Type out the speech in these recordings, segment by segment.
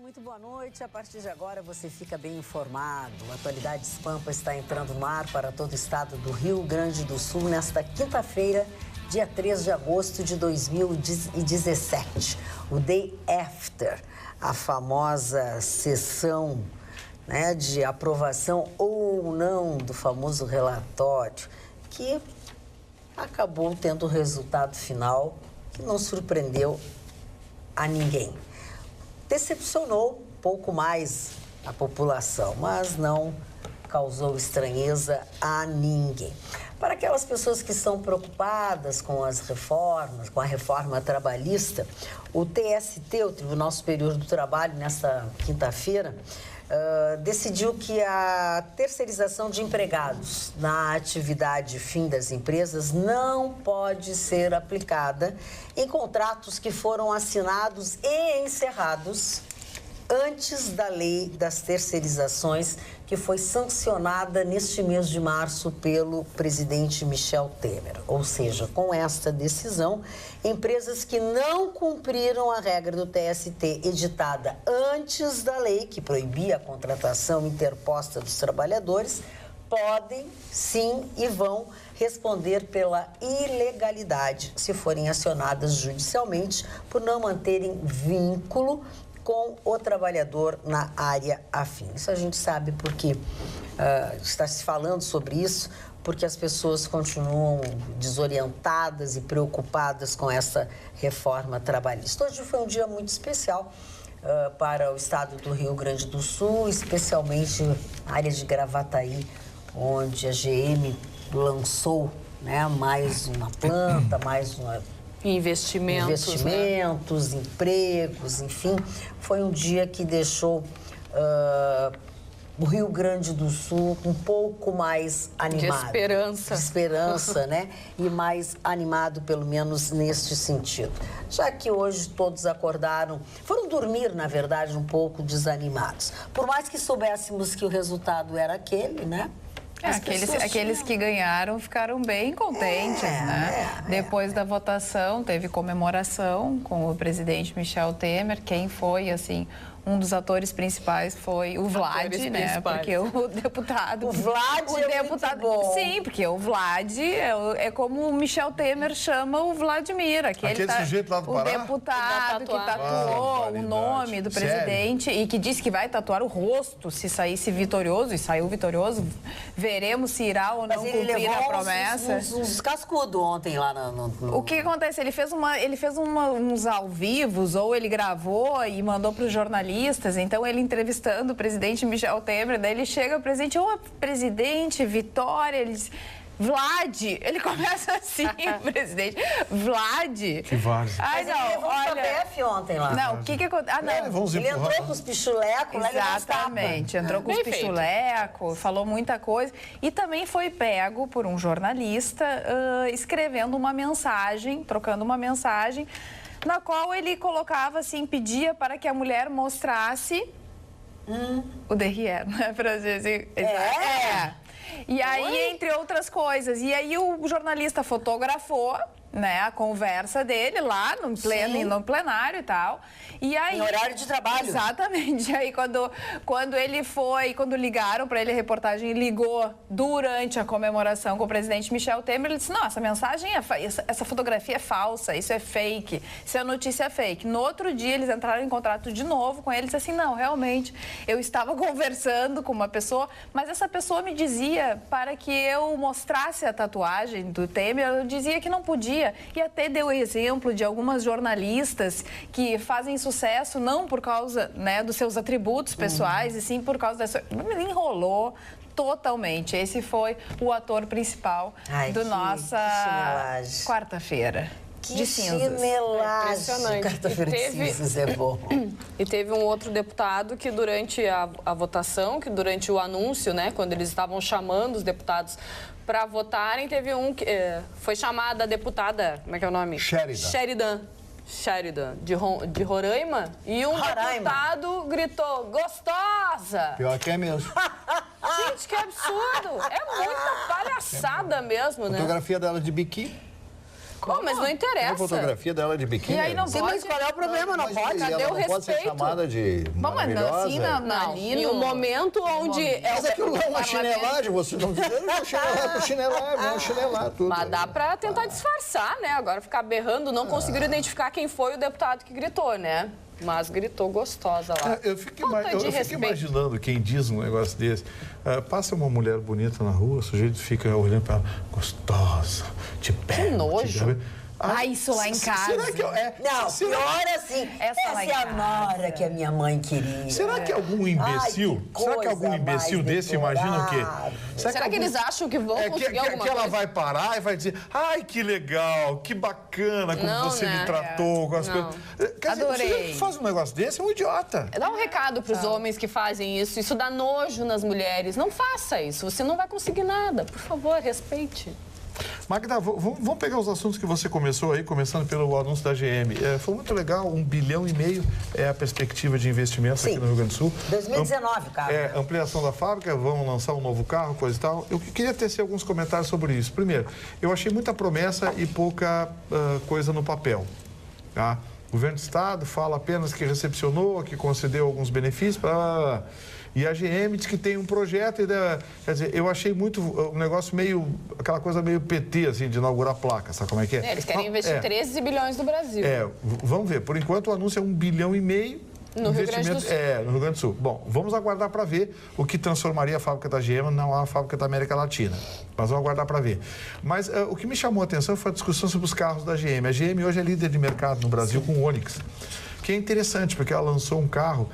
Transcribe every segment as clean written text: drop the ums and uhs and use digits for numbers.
Muito boa noite. A partir de agora você fica bem informado. A Atualidades Pampa está entrando no ar para todo o estado do Rio Grande do Sul nesta quinta-feira, dia 3 de agosto de 2017. O Day After, a famosa sessão, né, de aprovação ou não do famoso relatório, que acabou tendo o resultado final que não surpreendeu a ninguém. Decepcionou um pouco mais a população, mas não causou estranheza a ninguém. Para aquelas pessoas que estão preocupadas com as reformas, com a reforma trabalhista, o TST, o Tribunal Superior do Trabalho, nesta quinta-feira, decidiu que a terceirização de empregados na atividade fim das empresas não pode ser aplicada em contratos que foram assinados e encerrados antes da lei das terceirizações, que foi sancionada neste mês de março pelo presidente Michel Temer. Ou seja, com esta decisão, empresas que não cumpriram a regra do TST editada antes da lei, que proibia a contratação interposta dos trabalhadores, podem, sim, e vão responder pela ilegalidade se forem acionadas judicialmente por não manterem vínculo com o trabalhador na área afim. Isso a gente sabe porque está se falando sobre isso, porque as pessoas continuam desorientadas e preocupadas com essa reforma trabalhista. Hoje foi um dia muito especial para o estado do Rio Grande do Sul, especialmente a área de Gravataí, onde a GM lançou, né, mais uma planta, mais uma... Investimentos, né? Empregos, enfim. Foi um dia que deixou o Rio Grande do Sul um pouco mais animado. De esperança, né? E mais animado, pelo menos neste sentido. Já que hoje todos acordaram, foram dormir, na verdade, um pouco desanimados. Por mais que soubéssemos que o resultado era aquele, né? Aqueles que ganharam ficaram bem contentes, né? Depois da votação, teve comemoração com o presidente Michel Temer. Quem foi, assim, um dos atores principais foi o Vlad, né? Porque o deputado... O Vlad é muito bom. Sim, porque o Vlad é como o Michel Temer chama o Vladimir. Aquele sujeito lá do Pará? O deputado que tatuou o nome do presidente. Sério? E que disse que vai tatuar o rosto se saísse vitorioso, e saiu vitorioso. Veremos se irá ou não cumprir a promessa. Uns cascudos ontem lá no... O que acontece? Ele fez uns ao vivos, ou ele gravou e mandou para os jornalistas. Então, ele entrevistando o presidente Michel Temer, daí ele chega, o presidente, presidente, Vitória, ele diz... Vlad, ele começa assim, presidente. Vlad. Que várzea. Mas ele levou o BF ontem lá. Não, o que acontece? Ele entrou com os pichulecos lá. Exatamente, entrou com os pichulecos, falou muita coisa. E também foi pego por um jornalista escrevendo uma mensagem, trocando uma mensagem, na qual ele colocava assim, pedia para que a mulher mostrasse o derrière, né? Pra dizer assim. E aí, entre outras coisas, e aí o jornalista fotografou, né, a conversa dele lá no plenário e tal. E aí, em horário de trabalho. Exatamente. E aí, quando ligaram para ele, a reportagem ligou durante a comemoração com o presidente Michel Temer, ele disse, não, essa mensagem, essa fotografia é falsa, isso é fake, isso é notícia fake. No outro dia, eles entraram em contato de novo com ele e disse assim, não, realmente, eu estava conversando com uma pessoa, mas essa pessoa me dizia para que eu mostrasse a tatuagem do Temer, eu dizia que não podia. E até deu exemplo de algumas jornalistas que fazem sucesso não por causa, né, dos seus atributos pessoais, e sim por causa dessa... Enrolou totalmente. Esse foi o ator principal do nossa quarta-feira. Que chinelagem. Impressionante. Quarta-feira de cinzas é bom. E teve um outro deputado que durante a votação, que durante o anúncio, né, quando eles estavam chamando os deputados para votarem, teve um que foi chamada a deputada, como é que é o nome? Sheridan, de Roraima, e um deputado gritou, gostosa! Pior que é mesmo. Gente, que absurdo! É muita palhaçada mesmo, né? Fotografia dela de biquíni. Pô, mas não interessa. A fotografia dela de biquíni. E aí não Sim, pode. mas qual é o problema? Não Mas pode? ela Cadê o não pode ser respeito? chamada de Vamos maravilhosa. assim, ali Em um momento onde... Mas aquilo lá é uma chinelagem, você não precisa chinelar tudo. Mas dá pra tentar disfarçar, né? Agora ficar berrando, não conseguiram identificar quem foi o deputado que gritou, né? Mas gritou gostosa lá. Eu fico, Falta de eu fico respeito. imaginando quem diz um negócio desse. Passa uma mulher bonita na rua, o sujeito fica olhando para ela, gostosa, te pega. nojo. Isso lá em casa. Será que Não, pior assim. Essa lá Essa em é a casa. nora que a minha mãe queria. Será que algum imbecil, Ai, que será que algum coisa imbecil mais desse imagina o quê? deplorável. Será que eles acham que vão conseguir alguma que ela coisa? vai parar e vai dizer, ai, que legal, que bacana como Não, você né? me tratou. Com as Não. coisas. Quer dizer, o Adorei. sujeito que faz um negócio desse é um idiota. Dá um recado pros homens que fazem isso. Isso dá nojo nas mulheres. Não faça isso. Você não vai conseguir nada. Por favor, respeite. Magda, vamos pegar os assuntos que você começou aí, começando pelo anúncio da GM. Foi muito legal, 1,5 bilhão é a perspectiva de investimentos aqui no Rio Grande do Sul. 2019, cara. Ampliação da fábrica, vamos lançar um novo carro, coisa e tal. Eu queria tecer alguns comentários sobre isso. Primeiro, eu achei muita promessa e pouca coisa no papel. Tá? O governo do Estado fala apenas que recepcionou, que concedeu alguns benefícios, e a GM diz que tem um projeto. Quer dizer, eu achei muito um negócio meio, aquela coisa meio PT, assim, de inaugurar placa, sabe como é que é? Eles querem investir 13 bilhões no Brasil. Vamos ver. Por enquanto, o anúncio é 1,5 bilhão. No Rio Grande do Sul. No Rio Grande do Sul. Bom, vamos aguardar para ver o que transformaria a fábrica da GM na fábrica da América Latina. Mas vamos aguardar para ver. Mas o que me chamou a atenção foi a discussão sobre os carros da GM. A GM hoje é líder de mercado no Brasil com o Onix, que é interessante, porque ela lançou um carro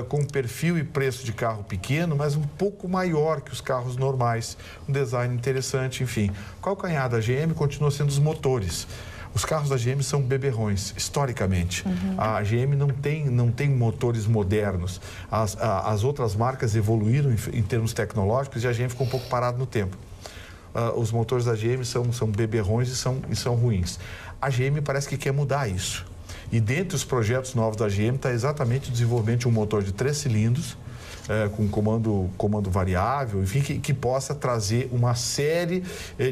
com perfil e preço de carro pequeno, mas um pouco maior que os carros normais. Um design interessante, enfim. O calcanhar da GM continua sendo os motores. Os carros da GM são beberrões, historicamente. A GM não tem motores modernos. As outras marcas evoluíram em termos tecnológicos e a GM ficou um pouco parado no tempo. Os motores da GM são beberrões e são ruins. A GM parece que quer mudar isso. E dentre os projetos novos da GM está exatamente o desenvolvimento de um motor de 3 cilindros, com comando variável, enfim, que possa trazer uma série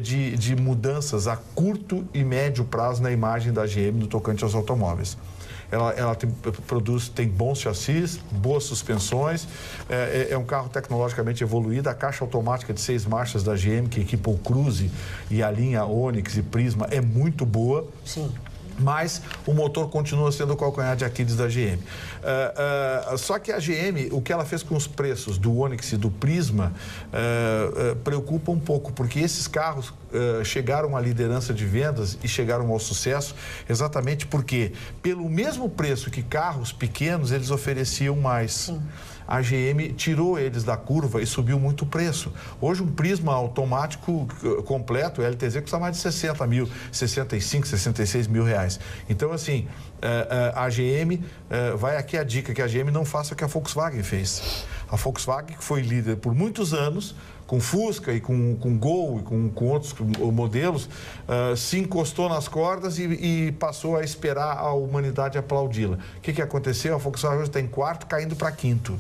de mudanças a curto e médio prazo na imagem da GM no tocante aos automóveis. Ela tem bons chassis, boas suspensões, é um carro tecnologicamente evoluído. A caixa automática de 6 marchas da GM, que equipa o Cruze e a linha Onix e Prisma, é muito boa. Sim. Mas o motor continua sendo o calcanhar de Aquiles da GM. Só que a GM, o que ela fez com os preços do Onix e do Prisma, preocupa um pouco, porque esses carros chegaram à liderança de vendas e chegaram ao sucesso exatamente porque, pelo mesmo preço que carros pequenos, eles ofereciam mais. Sim. A GM tirou eles da curva e subiu muito o preço. Hoje, um Prisma automático completo, LTZ, custa mais de 60 mil, 65, 66 mil reais. Então, assim, a GM, vai aqui a dica, que a GM não faça o que a Volkswagen fez. A Volkswagen, que foi líder por muitos anos, com Fusca e com Gol e com outros modelos, se encostou nas cordas e passou a esperar a humanidade aplaudi-la. O que aconteceu? A Volkswagen hoje está em quarto, caindo para quinto.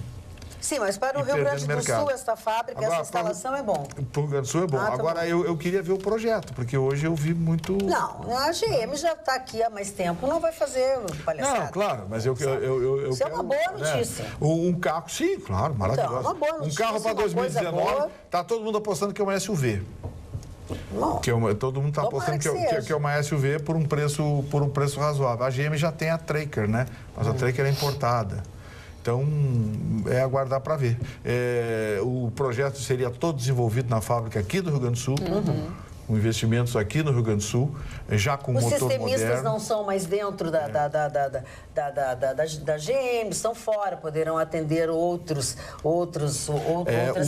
Sim, mas para o Rio Grande do Sul, essa fábrica, essa instalação é bom. Para o Rio Grande do Sul é bom. Agora, eu queria ver o projeto, porque hoje eu vi muito... Não, a GM já está aqui há mais tempo, não vai fazer palhaçada. Não, claro, mas eu Isso quero, é uma boa notícia. Um carro, sim, claro, maravilhoso. Então, uma boa notícia, um carro para 2019, está todo mundo apostando que é uma SUV. Bom, Todo mundo está apostando que é uma SUV por um preço razoável. A GM já tem a Tracker, né? Mas a Tracker é importada. Então, é aguardar para ver. O projeto seria todo desenvolvido na fábrica aqui do Rio Grande do Sul, com investimentos aqui no Rio Grande doSul, já com motor moderno. Os sistemistas não são mais dentro da GM, estão fora, poderão atender outras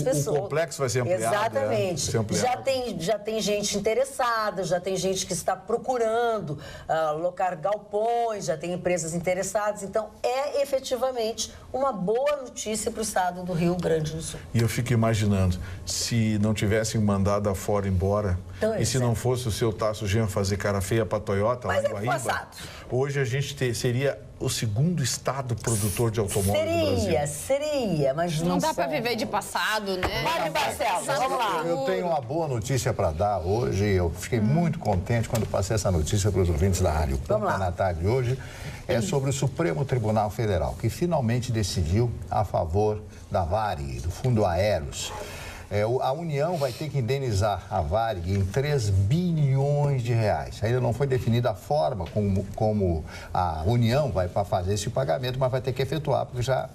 pessoas. O complexo vai ser ampliado. Exatamente. Já tem gente interessada, já tem gente que está procurando alocar galpões, já tem empresas interessadas. Então, é efetivamente uma boa notícia para o estado do Rio Grande do Sul. E eu fico imaginando, se não tivessem mandado a Ford embora, E se não fosse o seu Tasso Genro fazer cara feia para a Toyota lá em Guaíba, hoje a gente seria o segundo estado produtor de automóvel do Brasil. Seria, mas não dá para viver de passado, né? Vai, Marcelo, vamos lá. Eu tenho uma boa notícia para dar hoje. Eu fiquei muito contente quando passei essa notícia para os ouvintes da Rádio Pampa na tarde de hoje. É sobre o Supremo Tribunal Federal, que finalmente decidiu a favor da Varig, do Fundo Aeros. A União vai ter que indenizar a Varig em 3 bilhões de reais. Ainda não foi definida a forma como a União vai fazer esse pagamento, mas vai ter que efetuar, porque já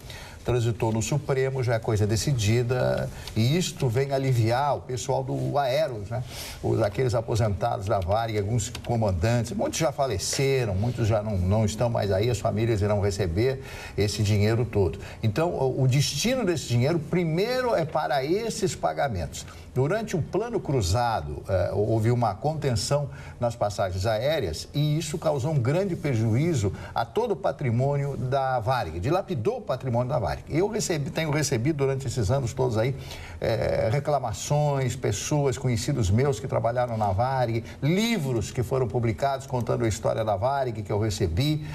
transitou no Supremo, já é coisa decidida, e isto vem aliviar o pessoal do Aeros, né? Aqueles aposentados da Varig, alguns comandantes, muitos já faleceram, muitos já não estão mais aí, as famílias irão receber esse dinheiro todo. Então, o destino desse dinheiro, primeiro, é para esses pagamentos. Durante o plano cruzado, houve uma contenção nas passagens aéreas e isso causou um grande prejuízo a todo o patrimônio da Varig, dilapidou o patrimônio da Varig. Eu tenho recebido durante esses anos todos aí reclamações, pessoas, conhecidos meus que trabalharam na Varig, livros que foram publicados contando a história da Varig que eu recebi,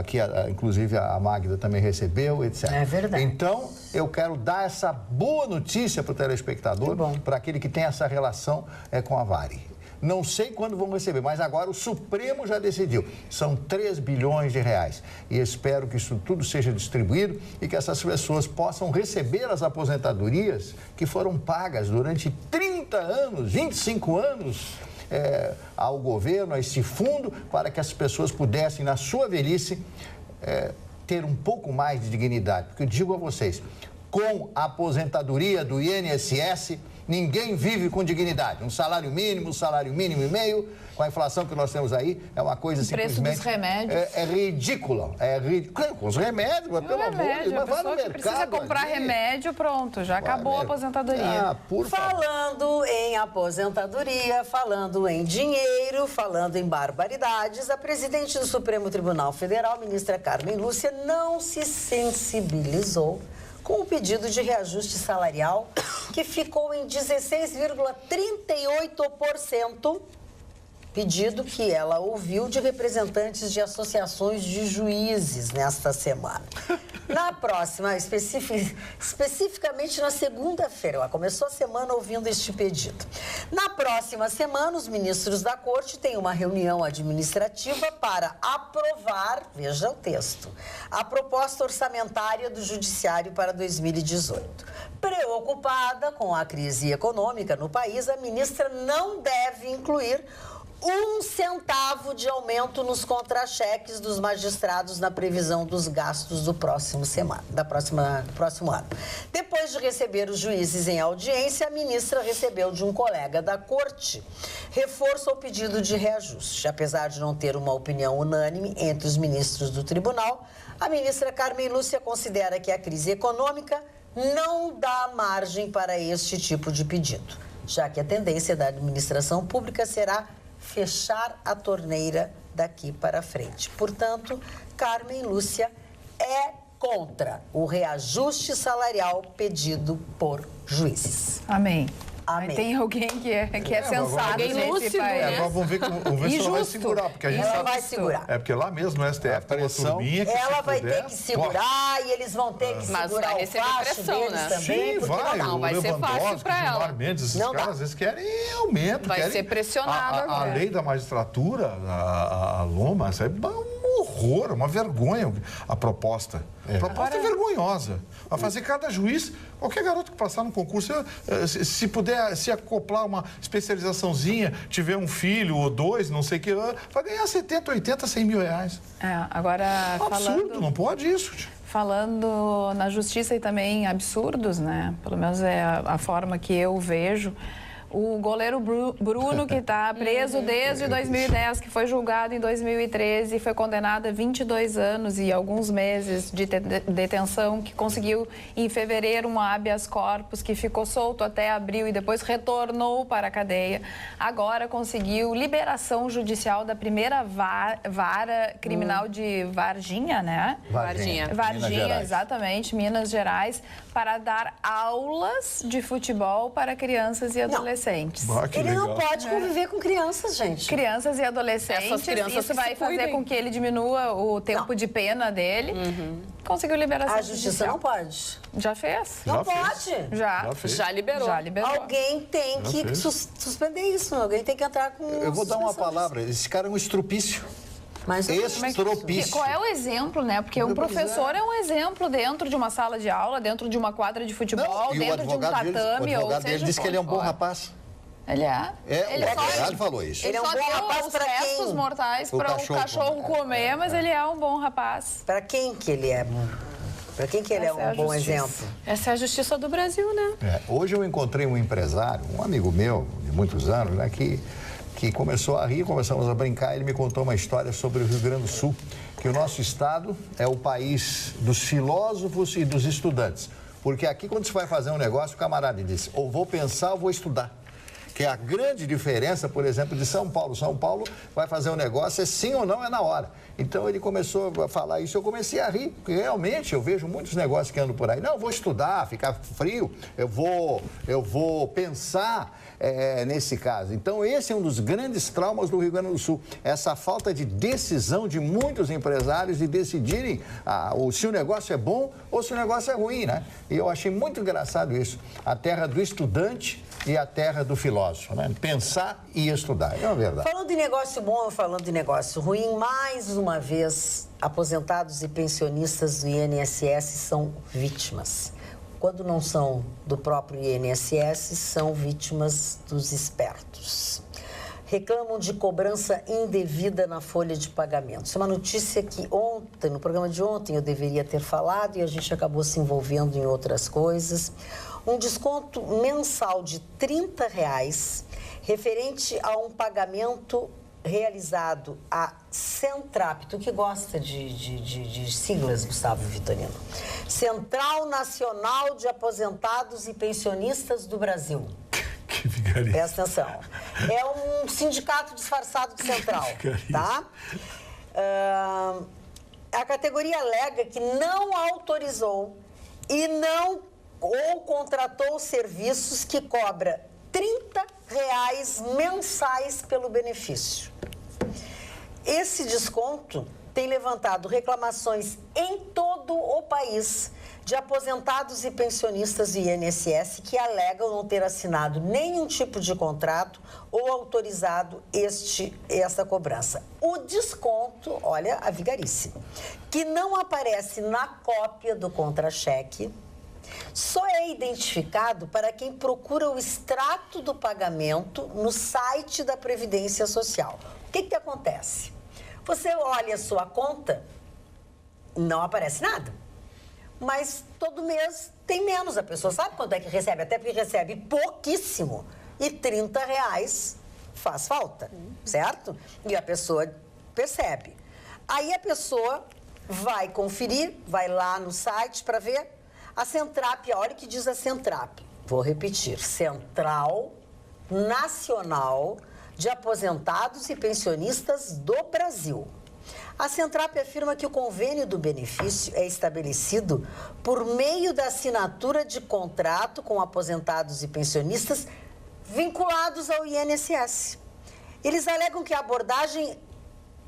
que inclusive a Magda também recebeu, etc. É verdade. Então, eu quero dar essa boa notícia para o telespectador, para aquele que tem essa relação com a Varig. Não sei quando vão receber, mas agora o Supremo já decidiu. São 3 bilhões de reais. E espero que isso tudo seja distribuído e que essas pessoas possam receber as aposentadorias que foram pagas durante 30 anos, 25 anos ao governo, a esse fundo, para que as pessoas pudessem, na sua velhice, ter um pouco mais de dignidade. Porque eu digo a vocês, com a aposentadoria do INSS, ninguém vive com dignidade. Um salário mínimo e meio, com a inflação que nós temos aí, é uma coisa simplesmente... preço dos remédios. É ridícula. Com os remédios, mas pelo amor de Deus, mas vai no mercado. Precisa comprar remédio, pronto, já acabou a aposentadoria. Falando em aposentadoria, falando em dinheiro, falando em barbaridades, a presidente do Supremo Tribunal Federal, ministra Carmen Lúcia, não se sensibilizou com o pedido de reajuste salarial, que ficou em 16,38%, pedido que ela ouviu de representantes de associações de juízes nesta semana. Na próxima, especificamente na segunda-feira, ela começou a semana ouvindo este pedido. Na próxima semana, os ministros da Corte têm uma reunião administrativa para aprovar, veja o texto, a proposta orçamentária do Judiciário para 2018. Preocupada com a crise econômica no país, a ministra não deve incluir 1 centavo de aumento nos contra-cheques dos magistrados na previsão dos gastos do próximo ano. Depois de receber os juízes em audiência, a ministra recebeu de um colega da corte reforço ao pedido de reajuste. Apesar de não ter uma opinião unânime entre os ministros do tribunal, a ministra Carmen Lúcia considera que a crise econômica não dá margem para este tipo de pedido, já que a tendência da administração pública será fechar a torneira daqui para frente. Portanto, Carmen Lúcia é contra o reajuste salarial pedido por juízes. Amém. Amém. Tem alguém que é sensato. Alguém lúcido, né? Agora vamos ver se ela vai segurar, porque a gente Ela sabe... vai segurar. É porque lá mesmo no STF tem uma turminha que Ela se vai puder, ter que segurar e eles vão ter que Mas segurar vai o receber facho pressão, deles né? também. Sim, porque vai. não vai ser fácil Lewandowski, pra ela. Gilmar Mendes, esses Não caras, dá. às vezes querem aumento. Vai querem... ser pressionado A agora. lei da magistratura, a Loma, isso é um horror, uma vergonha a proposta. A proposta é vergonhosa. Vai fazer cada juiz, qualquer garoto que passar no concurso, se puder se acoplar uma especializaçãozinha, tiver um filho ou 2, não sei o que, vai ganhar 70, 80, 100 mil reais. Agora, Absurdo, não pode isso. Falando na justiça e também absurdos, né? Pelo menos é a forma que eu vejo. O goleiro Bruno, que está preso desde 2010, que foi julgado em 2013 e foi condenado a 22 anos e alguns meses de detenção, que conseguiu em fevereiro um habeas corpus, que ficou solto até abril e depois retornou para a cadeia. Agora conseguiu liberação judicial da primeira vara criminal de Varginha, né? Varginha, exatamente, Minas Gerais, para dar aulas de futebol para crianças e adolescentes. adolescentes. Que Ele legal. não pode conviver com crianças, gente. Crianças e adolescentes. Essas crianças isso vai se fazer cuidem. com que ele diminua o tempo de pena dele. Conseguiu liberação A justiça judicial. não pode. Já fez? Não fez. pode. Já. fez. Já liberou. Já liberou. Alguém tem que fez. suspender isso. Alguém tem que entrar com... Eu vou dar uma suspensão. palavra. Esse cara é um estrupício. Mas Estropício. Qual é o exemplo, né? Porque um professor é um exemplo dentro de uma sala de aula, dentro de uma quadra de futebol, E o dentro de um advogado dele, tatame, o ou advogado seja dele disse que ele é um bom onde for. rapaz. Ele é. O só- advogado falou isso. Ele é um só bom deu rapaz os pra restos quem? mortais O para o cachorro cachorro comer. comer, mas ele é um bom rapaz. Para quem que ele é bom? Para quem que ele Essa é é a um bom justiça. exemplo? Essa é a justiça do Brasil, né? Hoje eu encontrei um empresário, um amigo meu de muitos anos, né, que começou a rir, começamos a brincar. Ele me contou uma história sobre o Rio Grande do Sul, que o nosso estado é o país dos filósofos e dos estudantes. Porque aqui, quando se vai fazer um negócio, o camarada diz, ou vou pensar ou vou estudar. Que é a grande diferença, por exemplo, de São Paulo. São Paulo vai fazer um negócio, é sim ou não, é na hora. Então ele começou a falar isso, eu comecei a rir, porque realmente eu vejo muitos negócios que andam por aí. Não, eu vou estudar, ficar frio, eu vou pensar nesse caso. Então esse é um dos grandes traumas do Rio Grande do Sul, essa falta de decisão de muitos empresários de decidirem se o negócio é bom ou se o negócio é ruim, né? E eu achei muito engraçado isso, a terra do estudante e a terra do filósofo, né? Pensar e estudar, é uma verdade. Falando de negócio bom, falando de negócio ruim, mais uma vez, aposentados e pensionistas do INSS são vítimas. Quando não são do próprio INSS, são vítimas dos espertos. Reclamam de cobrança indevida na folha de pagamento. Isso é uma notícia que ontem, no programa de ontem, eu deveria ter falado e a gente acabou se envolvendo em outras coisas. Um desconto mensal de R$30 referente a um pagamento realizado a Centrap. Tu que gosta de siglas, Gustavo Vitorino. Central Nacional de Aposentados e Pensionistas do Brasil. Que vigaria. Presta atenção. É um sindicato disfarçado de central, tá? A categoria alega que não autorizou e não ou contratou serviços que cobra R$30 mensais pelo benefício. Esse desconto tem levantado reclamações em todo o país de aposentados e pensionistas do INSS que alegam não ter assinado nenhum tipo de contrato ou autorizado essa cobrança. O desconto, olha a vigarice, que não aparece na cópia do contra-cheque, só é identificado para quem procura o extrato do pagamento no site da Previdência Social. O que acontece? Você olha a sua conta, não aparece nada. Mas todo mês tem menos. A pessoa sabe quanto é que recebe, até porque recebe pouquíssimo. E R$30 faz falta, certo? E a pessoa percebe. Aí a pessoa vai conferir, vai lá no site para ver. A Centrap, olha o que diz a Centrap. Vou repetir. Central Nacional de Aposentados e Pensionistas do Brasil. A Centrap afirma que o convênio do benefício é estabelecido por meio da assinatura de contrato com aposentados e pensionistas vinculados ao INSS. Eles alegam que a abordagem,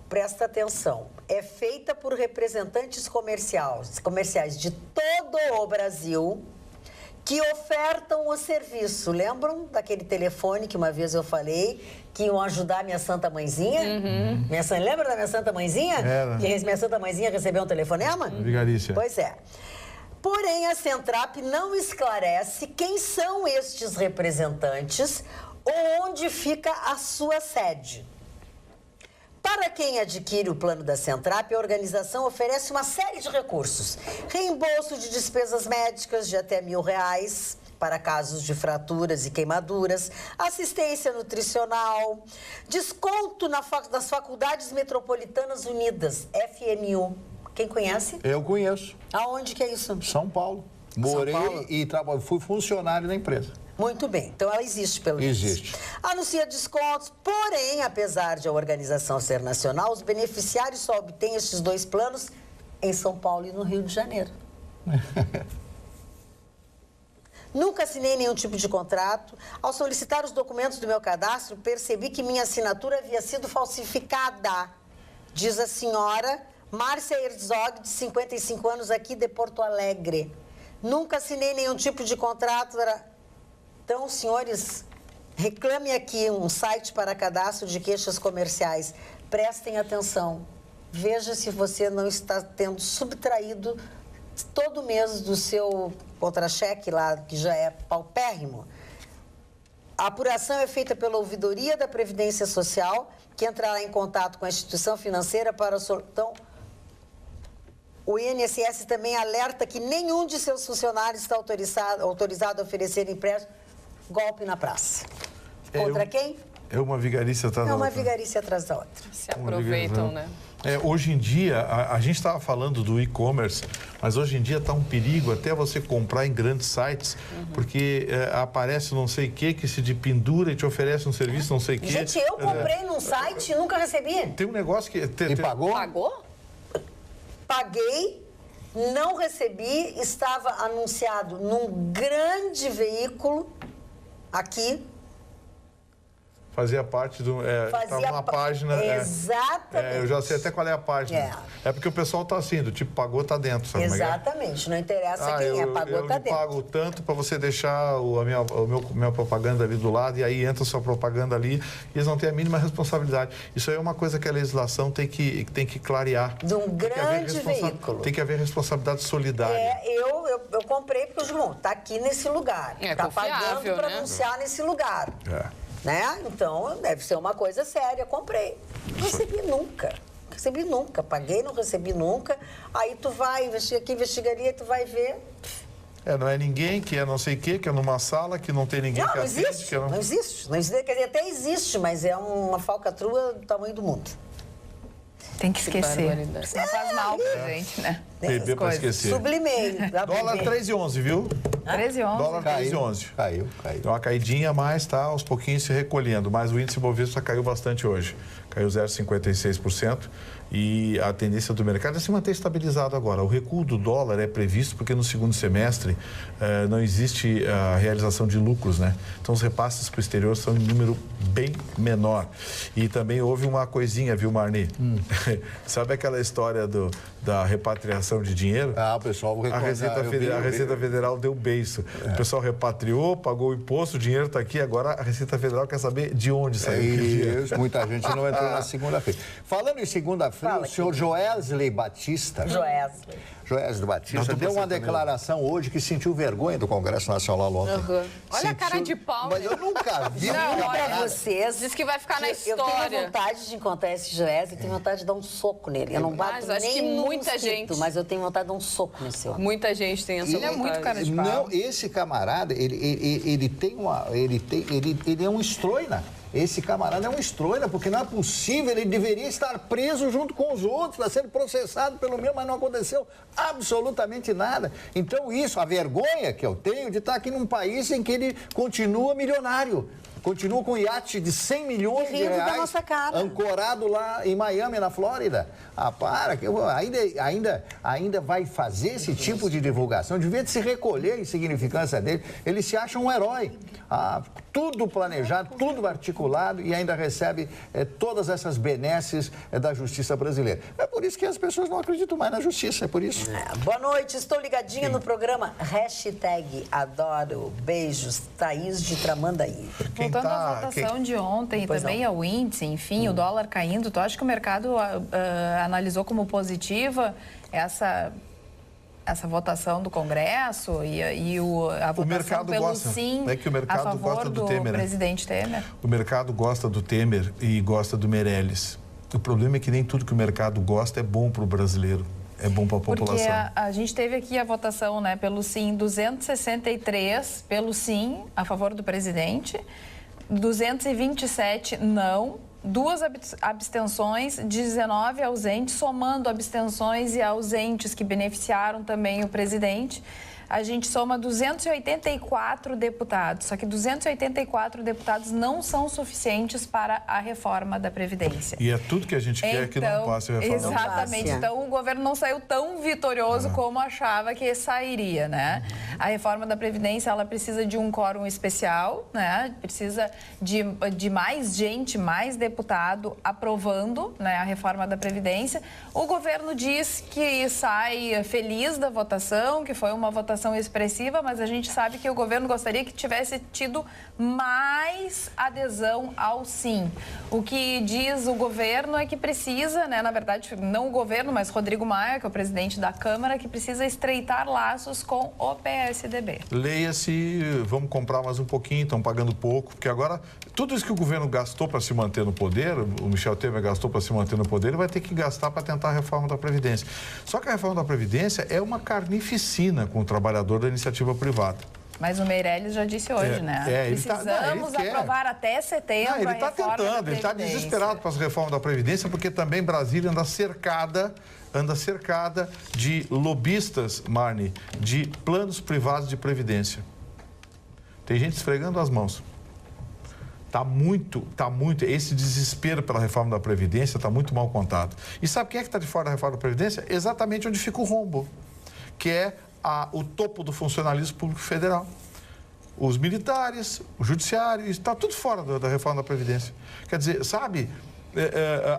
presta atenção, é feita por representantes comerciais de todo o Brasil que ofertam o serviço. Lembram daquele telefone que uma vez eu falei que iam ajudar a minha Santa Mãezinha? Lembra da minha Santa Mãezinha? Era. Que minha Santa Mãezinha recebeu um telefonema? Vigarícia. Pois é. Porém, a Centrap não esclarece quem são estes representantes ou onde fica a sua sede. Para quem adquire o plano da Centrap, a organização oferece uma série de recursos. Reembolso de despesas médicas de até R$1.000 para casos de fraturas e queimaduras, assistência nutricional, desconto nas Faculdades Metropolitanas Unidas, FMU. Quem conhece? Eu conheço. Aonde que é isso? São Paulo. Morei Paulo? e fui funcionário da empresa. Muito bem, então ela existe pelo menos. Existe. Anuncia descontos, porém, apesar de a organização ser nacional, os beneficiários só obtêm estes dois planos em São Paulo e no Rio de Janeiro. Nunca assinei nenhum tipo de contrato. Ao solicitar os documentos do meu cadastro, percebi que minha assinatura havia sido falsificada, diz a senhora Márcia Herzog, de 55 anos, aqui de Porto Alegre. Nunca assinei nenhum tipo de contrato. Então, senhores, reclame aqui um site para cadastro de queixas comerciais. Prestem atenção. Veja se você não está tendo subtraído todo mês do seu contra-cheque lá, que já é paupérrimo. A apuração é feita pela Ouvidoria da Previdência Social, que entrará em contato com a instituição financeira para... Então, o INSS também alerta que nenhum de seus funcionários está autorizado a oferecer empréstimo. Golpe na praça. Contra quem? É uma vigarice atrás da outra. É uma vigarice atrás da outra. Se aproveitam, né? Hoje em dia, a gente estava falando do e-commerce, mas hoje em dia está um perigo até você comprar em grandes sites, porque aparece não sei o que se te pendura e te oferece um serviço não sei o que. Gente, eu comprei num site e nunca recebi. Tem um negócio que... E pagou? Pagou? Paguei, não recebi, estava anunciado num grande veículo aqui. Fazia parte do... Estava numa página... Exatamente. Eu já sei até qual é a página. É porque o pessoal está assim, do tipo, pagou, tá dentro, sabe? Exatamente, não interessa quem pagou, tá dentro. Eu pago tanto para você deixar a minha propaganda ali do lado e aí entra a sua propaganda ali e eles não têm a mínima responsabilidade. Isso aí é uma coisa que a legislação tem que clarear. De um grande veículo. Tem que haver responsabilidade solidária. Eu comprei porque o João está aqui nesse lugar. Está pagando para anunciar nesse lugar. Né? Então, deve ser uma coisa séria. Comprei. Não recebi nunca. Recebi nunca. Paguei, não recebi nunca. Aí tu vai, investigaria, tu vai ver. Não é ninguém, que é não sei o quê, que é numa sala, que não tem ninguém que atende. Não existe. Quer dizer, até existe, mas é uma falcatrua do tamanho do mundo. Tem que esquecer. Senão faz mal pra gente, né? Beber pra esquecer. Sublimei. Dólar 3,11, viu? 13,11. Dólar 3,11. Caiu. Deu uma caidinha, mas está aos pouquinhos se recolhendo. Mas o índice Bovespa caiu bastante hoje. Caiu 0,56%. E a tendência do mercado é se manter estabilizado agora. O recuo do dólar é previsto porque no segundo semestre não existe a realização de lucros, né? Então os repasses para o exterior são em número bem menor. E também houve uma coisinha, viu, Marni? Sabe aquela história da repatriação de dinheiro? O pessoal a Receita Federal deu beiço. O pessoal repatriou, pagou o imposto, o dinheiro está aqui. Agora a Receita Federal quer saber de onde saiu. Isso, muita gente não entrou na segunda-feira. Falando em segunda-feira, o senhor Joesley Batista. Joesley Batista deu uma declaração hoje que sentiu vergonha do Congresso Nacional ontem. Olha a cara de pau. Mas eu nunca vi. Não, para vocês. Diz que vai ficar na história. Eu tenho vontade de encontrar esse Joesley, tenho vontade de dar um soco nele. Eu não bato acho nem que muita gente. Mas eu tenho vontade de dar um soco nesse homem. Muita gente tem essa vontade. Ele é muito cara de pau. Não, esse camarada, ele é um estroina. Esse camarada é um estroina, porque não é possível, ele deveria estar preso junto com os outros, está sendo processado pelo mesmo, mas não aconteceu absolutamente nada. Então isso, a vergonha que eu tenho de estar aqui num país em que ele continua milionário. Continua com um iate de 100 milhões de reais, da nossa cara. Ancorado lá em Miami, na Flórida. Para, que ainda vai fazer esse tipo de divulgação. Devia de se recolher a insignificância dele. Ele se acha um herói. Tudo planejado, tudo articulado e ainda recebe todas essas benesses da justiça brasileira. É por isso que as pessoas não acreditam mais na justiça, é por isso. Boa noite, estou ligadinha no programa #Adoro. Beijos, Thaís de Tramandaí. Voltando à votação de ontem e também ao índice, enfim, o dólar caindo, tu acha que o mercado analisou como positiva essa votação do Congresso e a votação pelo sim que o mercado a favor gosta do Temer, presidente Temer? O mercado gosta do Temer e gosta do Meirelles. O problema é que nem tudo que o mercado gosta é bom para o brasileiro. É bom para a população. Porque a gente teve aqui a votação, né, pelo sim, 263 pelo sim, a favor do presidente, 227 não, 2 abstenções, 19 ausentes, somando abstenções e ausentes que beneficiaram também o presidente. a gente soma 284 deputados. Só que 284 deputados não são suficientes para a reforma da Previdência. E é tudo que a gente quer que não passe a reforma. Exatamente. Então, o governo não saiu tão vitorioso como achava que sairia, né? A reforma da Previdência, ela precisa de um quórum especial, né? Precisa de mais gente, mais deputado aprovando, né, a reforma da Previdência. O governo diz que sai feliz da votação, que foi uma votação expressiva, mas a gente sabe que o governo gostaria que tivesse tido mais adesão ao sim. O que diz o governo é que precisa, né, na verdade, não o governo, mas Rodrigo Maia, que é o presidente da Câmara, que precisa estreitar laços com o PSDB. Leia-se, vamos comprar mais um pouquinho, estão pagando pouco, porque agora tudo isso que o governo gastou para se manter no poder, o Michel Temer gastou para se manter no poder, ele vai ter que gastar para tentar a reforma da Previdência. Só que a reforma da Previdência é uma carnificina com o trabalhador da iniciativa privada. Mas o Meirelles já disse hoje, né? Precisamos aprovar até setembro. Ele está tentando, ele está desesperado para a reforma da Previdência, porque também Brasília anda cercada de lobistas, Marni, de planos privados de previdência. Tem gente esfregando as mãos. Tá muito, esse desespero pela reforma da Previdência está muito mal contado. E sabe quem é que está de fora da reforma da Previdência? Exatamente onde fica o rombo, que é o topo do funcionalismo público federal. Os militares, o judiciário, está tudo fora da reforma da Previdência. Quer dizer, sabe,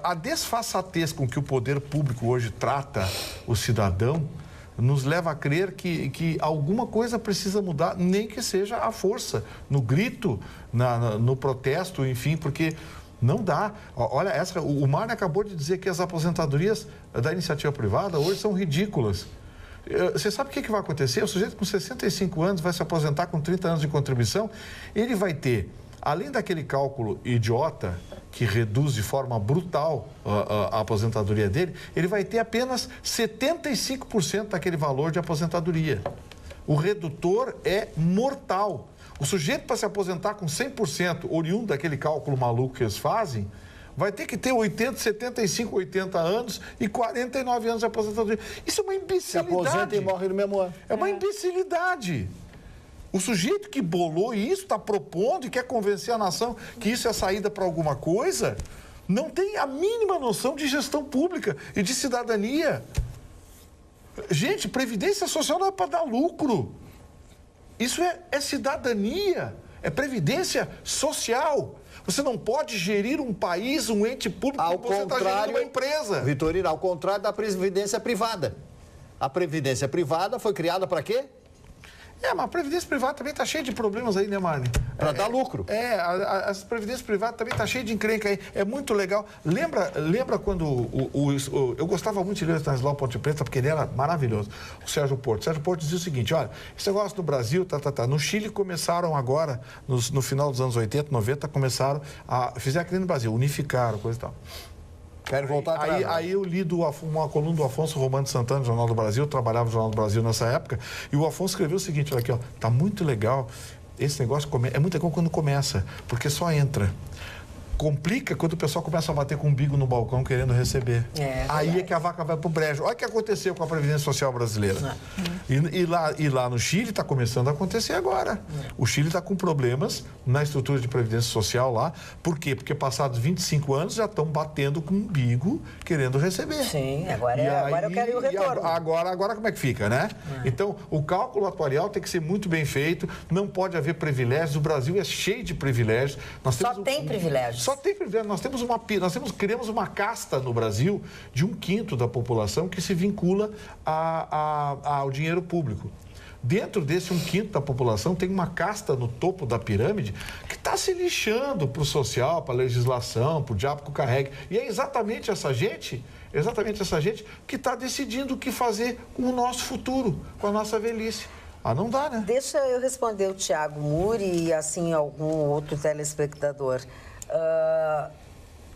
a desfaçatez com que o poder público hoje trata o cidadão nos leva a crer que alguma coisa precisa mudar, nem que seja a força, no grito, no protesto, enfim, porque não dá. Olha, o Mário acabou de dizer que as aposentadorias da iniciativa privada hoje são ridículas. Você sabe o que vai acontecer? O sujeito com 65 anos vai se aposentar com 30 anos de contribuição, ele vai ter, além daquele cálculo idiota que reduz de forma brutal a aposentadoria dele, ele vai ter apenas 75% daquele valor de aposentadoria. O redutor é mortal. O sujeito, para se aposentar com 100% oriundo daquele cálculo maluco que eles fazem, vai ter que ter 80, 75, 80 anos e 49 anos de aposentadoria. Isso é uma imbecilidade. Se aposenta e morre no mesmo ano. É uma imbecilidade. O sujeito que bolou isso, está propondo e quer convencer a nação que isso é saída para alguma coisa, não tem a mínima noção de gestão pública e de cidadania. Gente, previdência social não é para dar lucro. Isso é cidadania, é previdência social. Você não pode gerir um país, um ente público, ao como você está gerindo uma empresa. Vitorino, ao contrário da previdência privada. A previdência privada foi criada para quê? Mas a previdência privada também está cheia de problemas aí, né, Marne? Para dar lucro. As previdências privadas também está cheia de encrenca aí. É muito legal. Lembra quando eu gostava muito de ler o Stanislau Ponte Preta, porque ele era maravilhoso. O Sérgio Porto. O Sérgio Porto dizia o seguinte, olha, esse negócio no Brasil, No Chile começaram agora, no final dos anos 80, 90, fizeram aqui no Brasil, unificaram, coisa e tal. Quero voltar atrás. Aí eu li uma coluna do Afonso Romano de Santana, do Jornal do Brasil, eu trabalhava no Jornal do Brasil nessa época, e o Afonso escreveu o seguinte, olha aqui, ó, tá muito legal, esse negócio é muito legal quando começa, porque só entra. Complica quando o pessoal começa a bater com o umbigo no balcão querendo receber. Aí é que a vaca vai pro brejo. Olha o que aconteceu com a Previdência Social brasileira. E lá no Chile está começando a acontecer agora. O Chile está com problemas na estrutura de Previdência Social lá. Por quê? Porque passados 25 anos já estão batendo com o umbigo querendo receber. Sim, agora eu quero ir o retorno. Agora como é que fica, né? Então, o cálculo atuarial tem que ser muito bem feito, não pode haver privilégios. O Brasil é cheio de privilégios. Só tem privilégios. Só tem privilégio. Criamos uma casta no Brasil de 1/5 da população que se vincula ao dinheiro público. Dentro desse 1/5 da população tem uma casta no topo da pirâmide que está se lixando para o social, para a legislação, para o diabo que o carregue. E é exatamente essa gente que está decidindo o que fazer com o nosso futuro, com a nossa velhice. Não dá, né? Deixa eu responder o Thiago Muri e assim algum outro telespectador.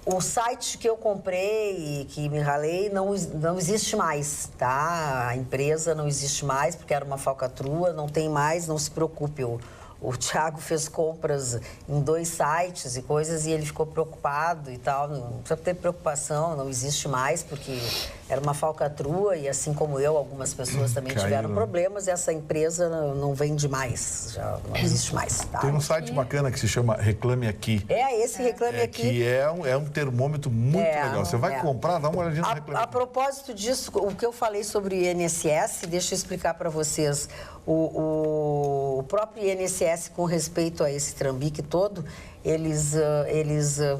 O site que eu comprei e que me ralei não existe mais, tá? A empresa não existe mais porque era uma falcatrua, não tem mais, não se preocupe. O Thiago fez compras em 2 sites e coisas e ele ficou preocupado e tal. Não precisa ter preocupação, não existe mais porque era uma falcatrua e, assim como eu, algumas pessoas também tiveram problemas. E essa empresa não vende mais, já não existe mais. Tá? Tem um site bacana que se chama Reclame Aqui. Esse Reclame Aqui. Que é um termômetro muito legal. Você vai comprar, dá uma olhadinha no Reclame Aqui. A propósito disso, o que eu falei sobre o INSS, deixa eu explicar para vocês. O próprio INSS, com respeito a esse trambique todo, eles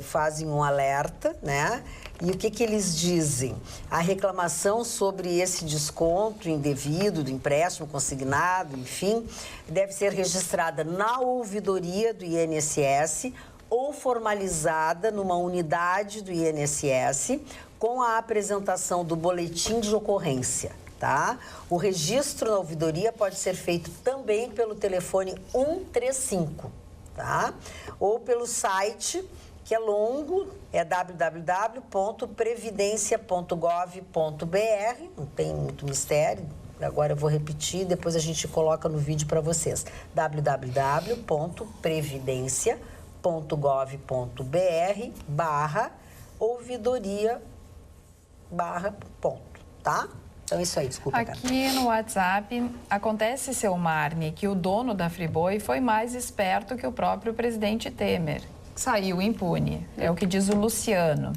fazem um alerta, né? E o que eles dizem? A reclamação sobre esse desconto indevido do empréstimo consignado, enfim, deve ser registrada na ouvidoria do INSS ou formalizada numa unidade do INSS com a apresentação do boletim de ocorrência. Tá? O registro na ouvidoria pode ser feito também pelo telefone 135, tá? Ou pelo site, que é longo, é www.previdencia.gov.br, não tem muito mistério, agora eu vou repetir, depois a gente coloca no vídeo para vocês, www.previdencia.gov.br/ouvidoria/ponto, tá? Então, isso aí, desculpa. Aqui no WhatsApp, acontece, seu Marne, que o dono da Friboi foi mais esperto que o próprio presidente Temer. Saiu impune, é o que diz o Luciano.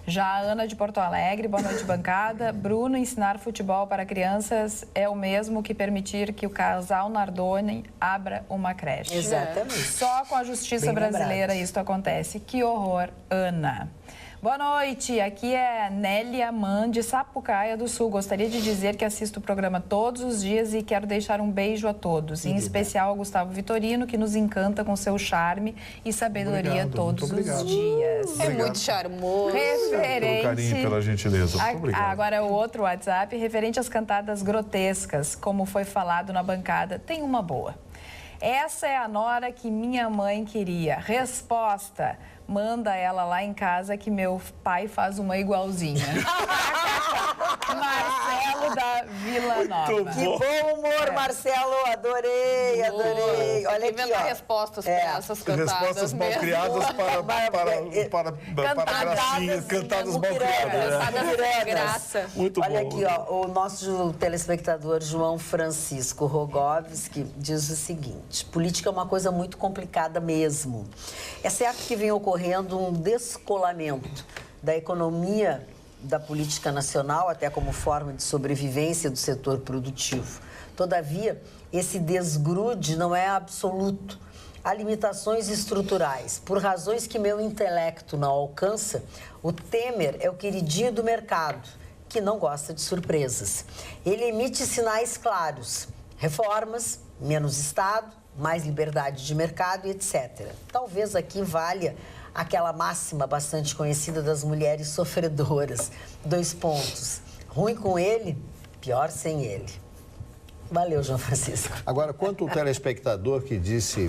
Já a Ana de Porto Alegre, boa noite, bancada. Bruno, ensinar futebol para crianças é o mesmo que permitir que o casal Nardoni abra uma creche. Exatamente. Só com a justiça brasileira isso acontece. Que horror, Ana. Boa noite, aqui é Nélia Mann, de Sapucaia do Sul. Gostaria de dizer que assisto o programa todos os dias e quero deixar um beijo a todos, em especial ao Gustavo Vitorino, que nos encanta com seu charme e sabedoria todos os dias. É muito charmoso. Referente... Pelo carinho, pela gentileza. Muito obrigado. Agora, o outro WhatsApp, referente às cantadas grotescas, como foi falado na bancada, tem uma boa. Essa é a nora que minha mãe queria. Resposta... Manda ela lá em casa que meu pai faz uma igualzinha. Marcelo da Vila Nova. Que bom humor, Marcelo. Adorei. Olha aqui, ó. Respostas para essas cantadas. Respostas mal criadas para gracinhas, cantadas mal criadas. Graça. Muito bom. Olha aqui, ó, o nosso telespectador João Francisco Rogovski diz o seguinte: política é uma coisa muito complicada mesmo. É certo que vem ocorrendo um descolamento da economia da política nacional, até como forma de sobrevivência do setor produtivo. Todavia, esse desgrude não é absoluto. Há limitações estruturais. Por razões que meu intelecto não alcança, o Temer é o queridinho do mercado, que não gosta de surpresas. Ele emite sinais claros: reformas, menos Estado, mais liberdade de mercado e etc. Talvez aqui valha aquela máxima bastante conhecida das mulheres sofredoras. 2 pontos. Ruim com ele, pior sem ele. Valeu, João Francisco. Agora, quanto o telespectador que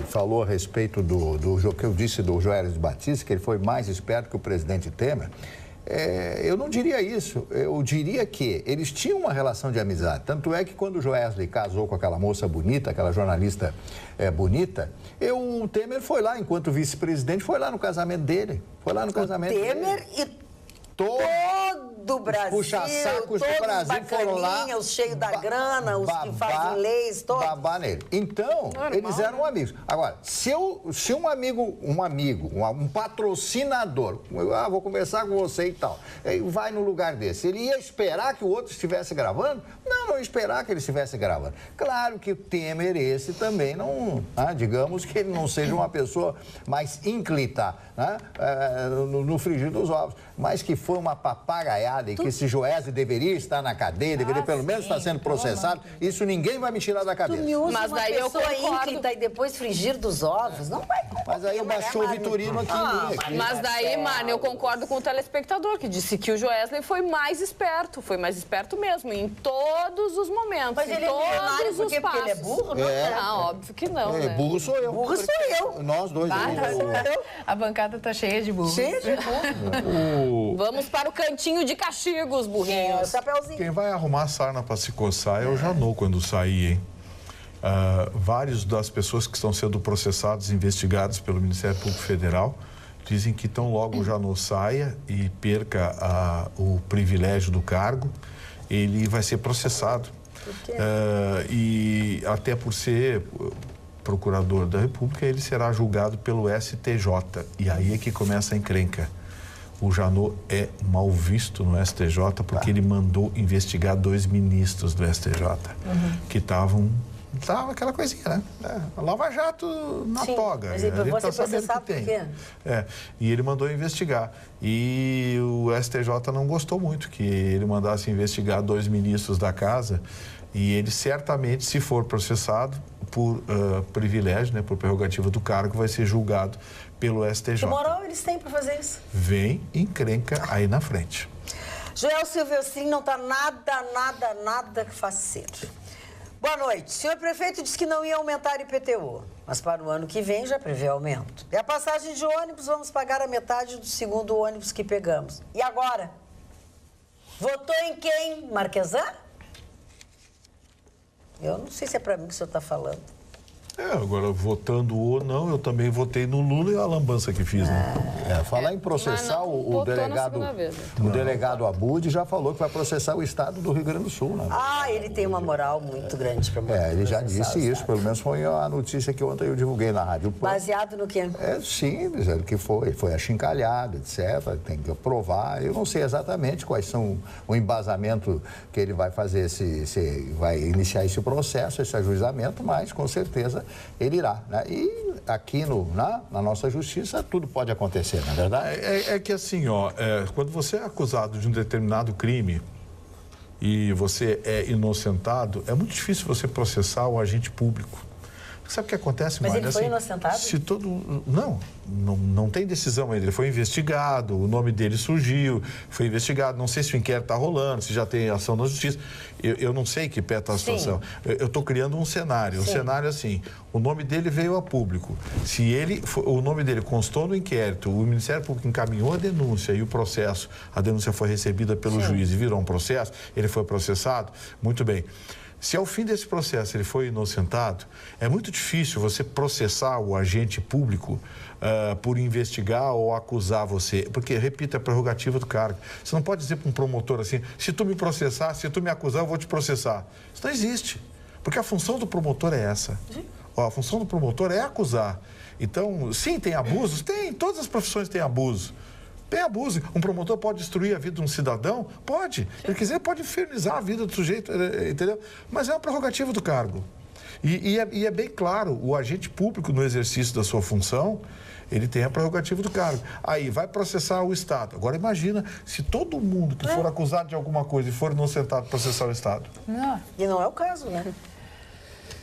falou a respeito do que eu disse do Joesley Batista, que ele foi mais esperto que o presidente Temer, eu não diria isso. Eu diria que eles tinham uma relação de amizade. Tanto é que quando o Joesley casou com aquela moça bonita, aquela jornalista bonita, o Temer foi lá, enquanto vice-presidente, foi lá no casamento dele. Foi lá no casamento dele. Temer e todo o Brasil, puxa-sacos do Brasil foram lá, os cheios da grana, os que fazem leis, todos. Babar nele. Então, eles eram amigos. Agora, se um patrocinador, vou conversar com você e tal, vai no lugar desse, ele ia esperar que o outro estivesse gravando? Não ia esperar que ele estivesse gravando. Claro que o Temer esse também não, digamos que ele não seja uma pessoa mais ínclita, né, no frigir dos ovos, mas que foi uma papagaiada e que esse Joesley deveria estar na cadeia, deveria pelo menos estar sendo processado, isso ninguém vai me tirar da cabeça. Tu me usa mas uma daí pessoa ínclita e depois frigir dos ovos, não vai. Mas aí baixou o Vitorino aqui. Mas daí, Marne, eu concordo com o telespectador, que disse que o Joesley foi mais esperto mesmo, em todos os momentos, mas ele todos os passos. Porque ele é burro? Não, óbvio que não, né? Burro sou eu. Burro sou eu. Nós dois. A bancada tá cheia de burro. Cheia de burro. Vamos para o cantinho de castigos, burrinhos. Chapeuzinho. Quem vai arrumar sarna para se coçar é o Janot quando sair, hein? Vários das pessoas que estão sendo processadas, investigadas pelo Ministério Público Federal, Dizem que tão logo o Janot saia e perca o privilégio do cargo, ele vai ser processado. Por quê? E até por ser procurador da República, ele será julgado pelo STJ. E aí é que começa a encrenca. O Janot é mal visto no STJ porque ele mandou investigar 2 ministros do STJ que estavam... Tava aquela coisinha, né? Lava Jato na toga. Mas ele vai ser processado por quê? E ele mandou investigar. E o STJ não gostou muito que ele mandasse investigar 2 ministros da casa. E ele certamente, se for processado por privilégio, né, por prerrogativa do cargo, vai ser julgado pelo STJ. Que moral eles têm para fazer isso? Vem encrenca aí na frente. Joel Silvestrin não está nada faceiro. Boa noite. O senhor prefeito disse que não ia aumentar o IPTU, mas para o ano que vem já prevê aumento. E a passagem de ônibus, vamos pagar a metade do segundo ônibus que pegamos. E agora? Votou em quem? Marquesan? Eu não sei se é para mim que o senhor está falando. Agora, votando ou não, eu também votei no Lula e a lambança que fiz, né? Falar em processar o delegado Abud já falou que vai processar o estado do Rio Grande do Sul, né? Ele tem uma moral muito grande para ele já disse isso, pelo menos foi a notícia que ontem eu divulguei na Rádio Pan. Baseado no quê? Sim, dizendo que foi achincalhado, etc. Tem que provar. Eu não sei exatamente quais são o embasamento que ele vai fazer, se vai iniciar esse processo, esse ajuizamento, mas com certeza ele irá, né? E aqui na nossa justiça tudo pode acontecer, não é verdade? É que assim, quando você é acusado de um determinado crime e você é inocentado, é muito difícil você processar o agente público. Sabe o que acontece, Mas Mário? ele foi inocentado? Não tem decisão ainda. Ele foi investigado, o nome dele surgiu, foi investigado. Não sei se o inquérito está rolando, se já tem ação na justiça. Eu não sei que pé está a situação. Eu estou criando um cenário. Um cenário assim, o nome dele veio a público. Se o nome dele constou no inquérito, o Ministério Público encaminhou a denúncia e o processo, a denúncia foi recebida pelo juiz e virou um processo, ele foi processado, muito bem. Se ao fim desse processo ele foi inocentado, é muito difícil você processar o agente público por investigar ou acusar você. Porque, repito, é prerrogativa do cargo. Você não pode dizer para um promotor assim, se tu me processar, se tu me acusar, eu vou te processar. Isso não existe. Porque a função do promotor é essa. A função do promotor é acusar. Então, sim, tem abusos? Tem. Todas as profissões têm abuso. Tem abuso. Um promotor pode destruir a vida de um cidadão? Pode. Se ele quiser, pode infernizar a vida do sujeito, entendeu? Mas é uma prerrogativa do cargo. E é bem claro, o agente público, no exercício da sua função, ele tem a prerrogativa do cargo. Aí, vai processar o Estado. Agora, imagina se todo mundo que for acusado de alguma coisa e for inocentado processar o Estado. E não é o caso, né?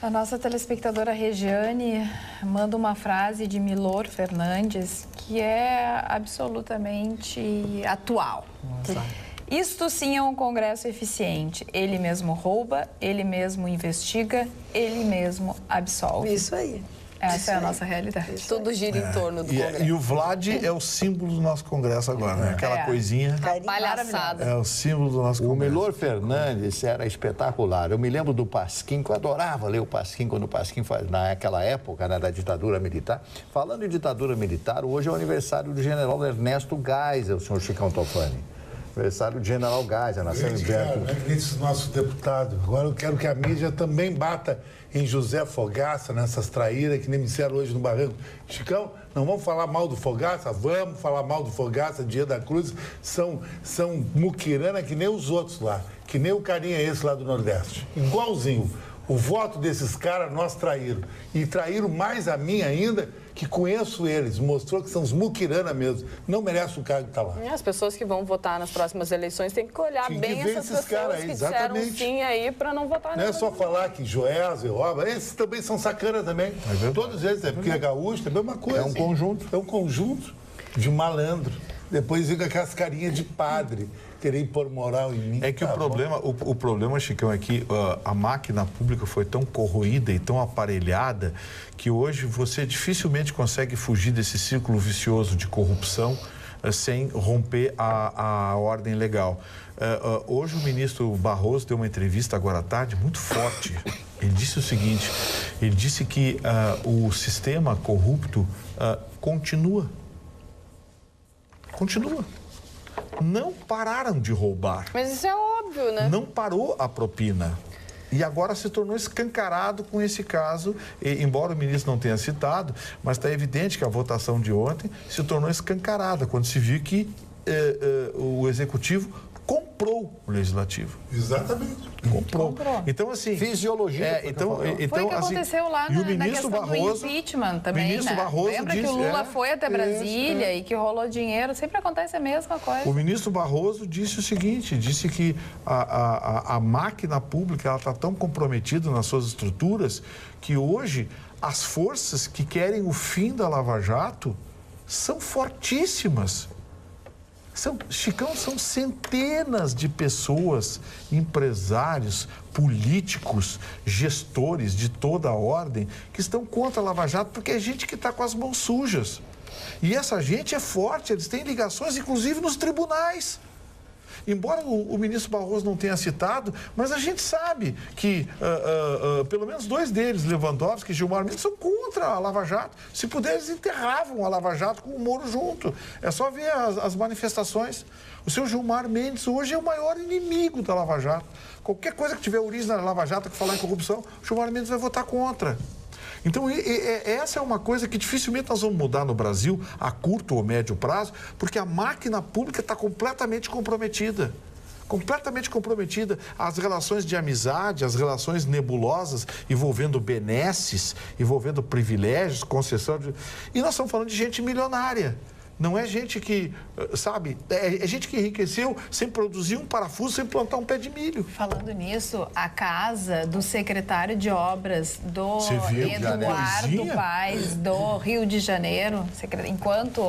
A nossa telespectadora Regiane manda uma frase de Milor Fernandes que é absolutamente atual. Nossa. Isto sim é um Congresso eficiente. Ele mesmo rouba, ele mesmo investiga, ele mesmo absolve. Isso aí. Essa é a nossa realidade. Tudo gira em torno do Congresso. E o Vlad é o símbolo do nosso Congresso agora, né? Aquela coisinha. Palhaçada. É o símbolo do nosso Congresso. O Milor Fernandes era espetacular. Eu me lembro do Pasquim, que eu adorava ler o Pasquim, quando o Pasquim faz naquela época, né, da ditadura militar. Falando em ditadura militar, hoje é o aniversário do general Ernesto Geisel, o senhor Chicão Tofani. Aniversário do general Geisel, nasceu em Berto. Nosso deputado. Agora eu quero que a mídia também bata em José Fogaça, nessas traíras que nem me disseram hoje no Barranco. Chicão, não vamos falar mal do Fogaça? Vamos falar mal do Fogaça, Dia da Cruz. São muquirana que nem os outros lá, que nem o carinha esse lá do Nordeste. Igualzinho. O voto desses caras nós traíram. E traíram mais a mim ainda, que conheço eles. Mostrou que são os muquirana mesmo. Não merece o cargo que está lá. As pessoas que vão votar nas próximas eleições têm que olhar bem essas pessoas aí, que disseram sim aí para não votar Não é só falar que Joésia, Oba, esses também são sacana também. Todos eles, porque é gaúcho, é a mesma coisa. É um conjunto. É um conjunto de malandro. Depois fica com as carinhas de padre, querer impor moral em mim. É que o problema, Chicão, é que a máquina pública foi tão corroída e tão aparelhada que hoje você dificilmente consegue fugir desse círculo vicioso de corrupção sem romper a ordem legal. Hoje o ministro Barroso deu uma entrevista agora à tarde muito forte. Ele disse o seguinte, ele disse que o sistema corrupto continua. Continua. Não pararam de roubar. Mas isso é óbvio, né? Não parou a propina. E agora se tornou escancarado com esse caso, embora o ministro não tenha citado, mas está evidente que a votação de ontem se tornou escancarada, quando se viu que o Executivo comprou o Legislativo. Exatamente. Comprou. Então, assim... Fisiologia. Então, foi o que aconteceu lá na questão do impeachment também, ministro né? Barroso Lembra que disse, o Lula foi até Brasília e que rolou dinheiro? Sempre acontece a mesma coisa. O ministro Barroso disse o seguinte, disse que a máquina pública está tão comprometida nas suas estruturas que hoje as forças que querem o fim da Lava Jato são fortíssimas. Chicão, são centenas de pessoas, empresários, políticos, gestores de toda a ordem que estão contra a Lava Jato porque é gente que está com as mãos sujas. E essa gente é forte, eles têm ligações, inclusive, nos tribunais. Embora o ministro Barroso não tenha citado, mas a gente sabe que pelo menos 2 deles, Lewandowski e Gilmar Mendes, são contra a Lava Jato. Se puder, eles enterravam a Lava Jato com o Moro junto. É só ver as manifestações. O seu Gilmar Mendes hoje é o maior inimigo da Lava Jato. Qualquer coisa que tiver origem na Lava Jato que falar em corrupção, o Gilmar Mendes vai votar contra. Então, essa é uma coisa que dificilmente nós vamos mudar no Brasil a curto ou médio prazo, porque a máquina pública está completamente comprometida. Completamente comprometida. As relações de amizade, as relações nebulosas envolvendo benesses, envolvendo privilégios, concessão. E nós estamos falando de gente milionária. Não é gente que, sabe, é gente que enriqueceu sem produzir um parafuso, sem plantar um pé de milho. Falando nisso, a casa do secretário de obras do Eduardo Paes, do Rio de Janeiro, enquanto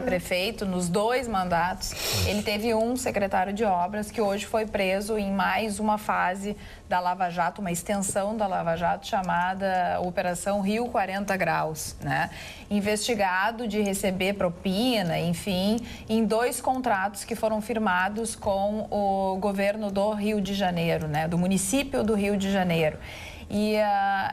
prefeito, nos 2 mandatos, ele teve um secretário de obras que hoje foi preso em mais uma fase da Lava Jato, uma extensão da Lava Jato chamada Operação Rio 40 Graus, né? Investigado de receber propina, enfim, em 2 contratos que foram firmados com o governo do Rio de Janeiro, né? Do município do Rio de Janeiro. E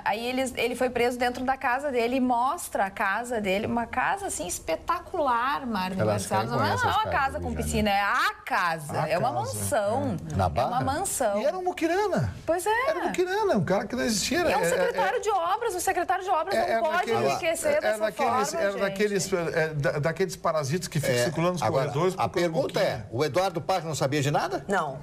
aí ele foi preso dentro da casa dele e mostra a casa dele, uma casa assim espetacular, Mário Marcelo. Não é uma casa com piscina, é a casa, é uma mansão. Na Barra? É uma mansão. E era um muquirana. Pois é. Era um muquirana, um cara que não existia. E é um secretário de obras, o secretário de obras não pode enriquecer dessa forma, Era daqueles parasitas que ficam circulando nos corredores. A pergunta é, o Eduardo Paes não sabia de nada? Não.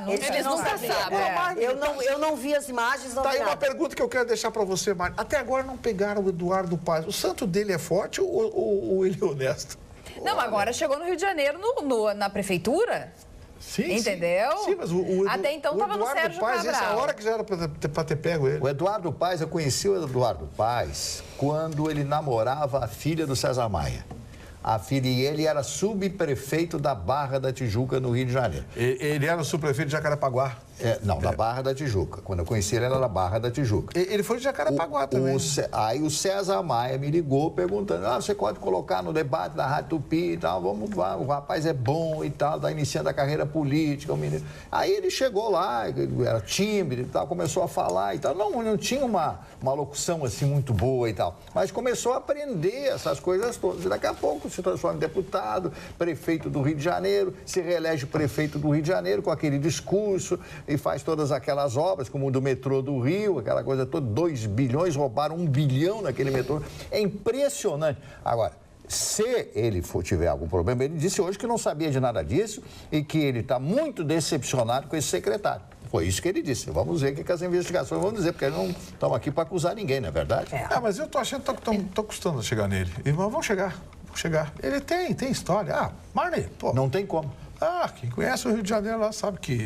Eles nunca sabem. Eu não vi as imagens, não. Tá aí uma pergunta que eu quero deixar para você, Mário. Até agora não pegaram o Eduardo Paes. O santo dele é forte ou ele é honesto? Não, agora chegou no Rio de Janeiro, na prefeitura. Sim, entendeu? Sim, mas até então estava no Sérgio Paes, Cabral. essa hora que já era para ter pego ele. O Eduardo Paes, eu conheci o Eduardo Paes quando ele namorava a filha do César Maia. A filha e ele era subprefeito da Barra da Tijuca, no Rio de Janeiro. Ele era o subprefeito de Jacarepaguá. Da Barra da Tijuca. Quando eu conheci ele, era da Barra da Tijuca. Ele foi de Jacarepaguá também. Aí o César Maia me ligou perguntando, você pode colocar no debate da Rádio Tupi e tal, vamos lá, o rapaz é bom e tal, está iniciando a carreira política, o menino. Aí ele chegou lá, era tímido e tal, começou a falar e tal. Não tinha uma locução assim muito boa e tal, mas começou a aprender essas coisas todas. E daqui a pouco se transforma em deputado, prefeito do Rio de Janeiro, se reelege prefeito do Rio de Janeiro com aquele discurso e faz todas aquelas obras, como o do metrô do Rio, aquela coisa toda, 2 bilhões, roubaram 1 bilhão naquele metrô. É impressionante. Agora, se ele tiver algum problema, ele disse hoje que não sabia de nada disso e que ele está muito decepcionado com esse secretário. Foi isso que ele disse. Vamos ver o que as investigações vão dizer, porque eles não estão aqui para acusar ninguém, não é verdade? Mas eu tô achando que tô custando a chegar nele. Mas vamos chegar. Ele tem história. Marney, pô. Não tem como. Quem conhece o Rio de Janeiro lá sabe que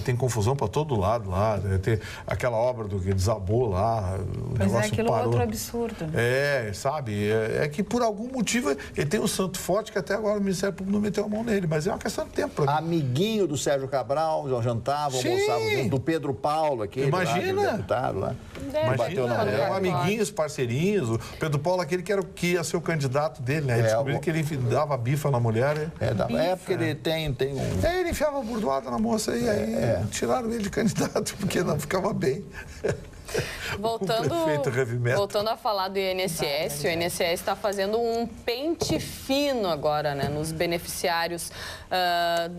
tem confusão para todo lado lá. Tem aquela obra que desabou lá, o negócio aquilo parou. Outro absurdo, né? Sabe? É que por algum motivo ele tem um santo forte que até agora o Ministério Público não meteu a mão nele, mas é uma questão de tempo. Amiguinho do Sérgio Cabral, já jantava, almoçava junto, do Pedro Paulo, aquele deputado lá. Imagina, amiguinhos, parceirinhos. O Pedro Paulo, aquele que ia ser o candidato dele, né? Descobriu que ele dava bifa na mulher. Porque ele tem um... Ele enfiava a burdoada na moça e aí tiraram ele de candidato, porque não ficava bem. Voltando a falar do INSS, o INSS está fazendo um pente fino agora, né, nos beneficiários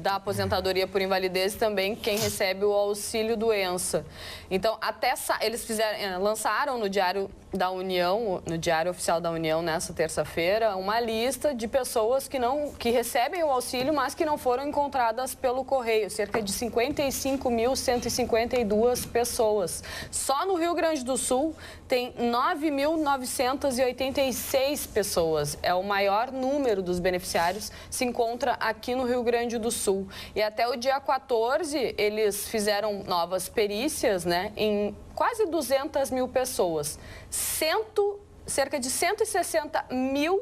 da aposentadoria por invalidez e também quem recebe o auxílio-doença. Então, eles lançaram no Diário da União, no Diário Oficial da União, nessa terça-feira, uma lista de pessoas que recebem o auxílio, mas que não foram encontradas pelo correio. Cerca de 55.152 pessoas. Só no Rio Grande do Sul tem 9.986 pessoas. É o maior número dos beneficiários se encontra aqui no Rio Grande do Sul. E até o dia 14, eles fizeram novas perícias, né, em quase 200 mil pessoas. Cerca de 160 mil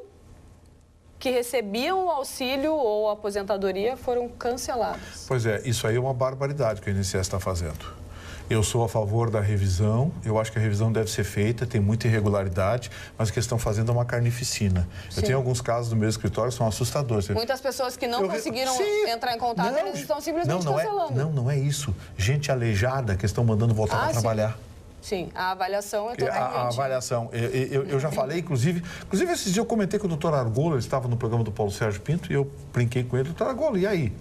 que recebiam o auxílio ou a aposentadoria foram canceladas. Pois é, isso aí é uma barbaridade que o INSS está fazendo. Eu sou a favor da revisão, eu acho que a revisão deve ser feita, tem muita irregularidade, mas o que estão fazendo é uma carnificina. Sim. Eu tenho alguns casos do meu escritório que são assustadores. Muitas pessoas que não conseguiram entrar em contato, eles estão simplesmente cancelando. Não é isso. Gente aleijada que estão mandando voltar para trabalhar. Sim, a avaliação é totalmente... A avaliação. Eu já falei, inclusive esses dias eu comentei com o doutor Argolo, ele estava no programa do Paulo Sérgio Pinto, e eu brinquei com ele, doutor Argolo, e aí?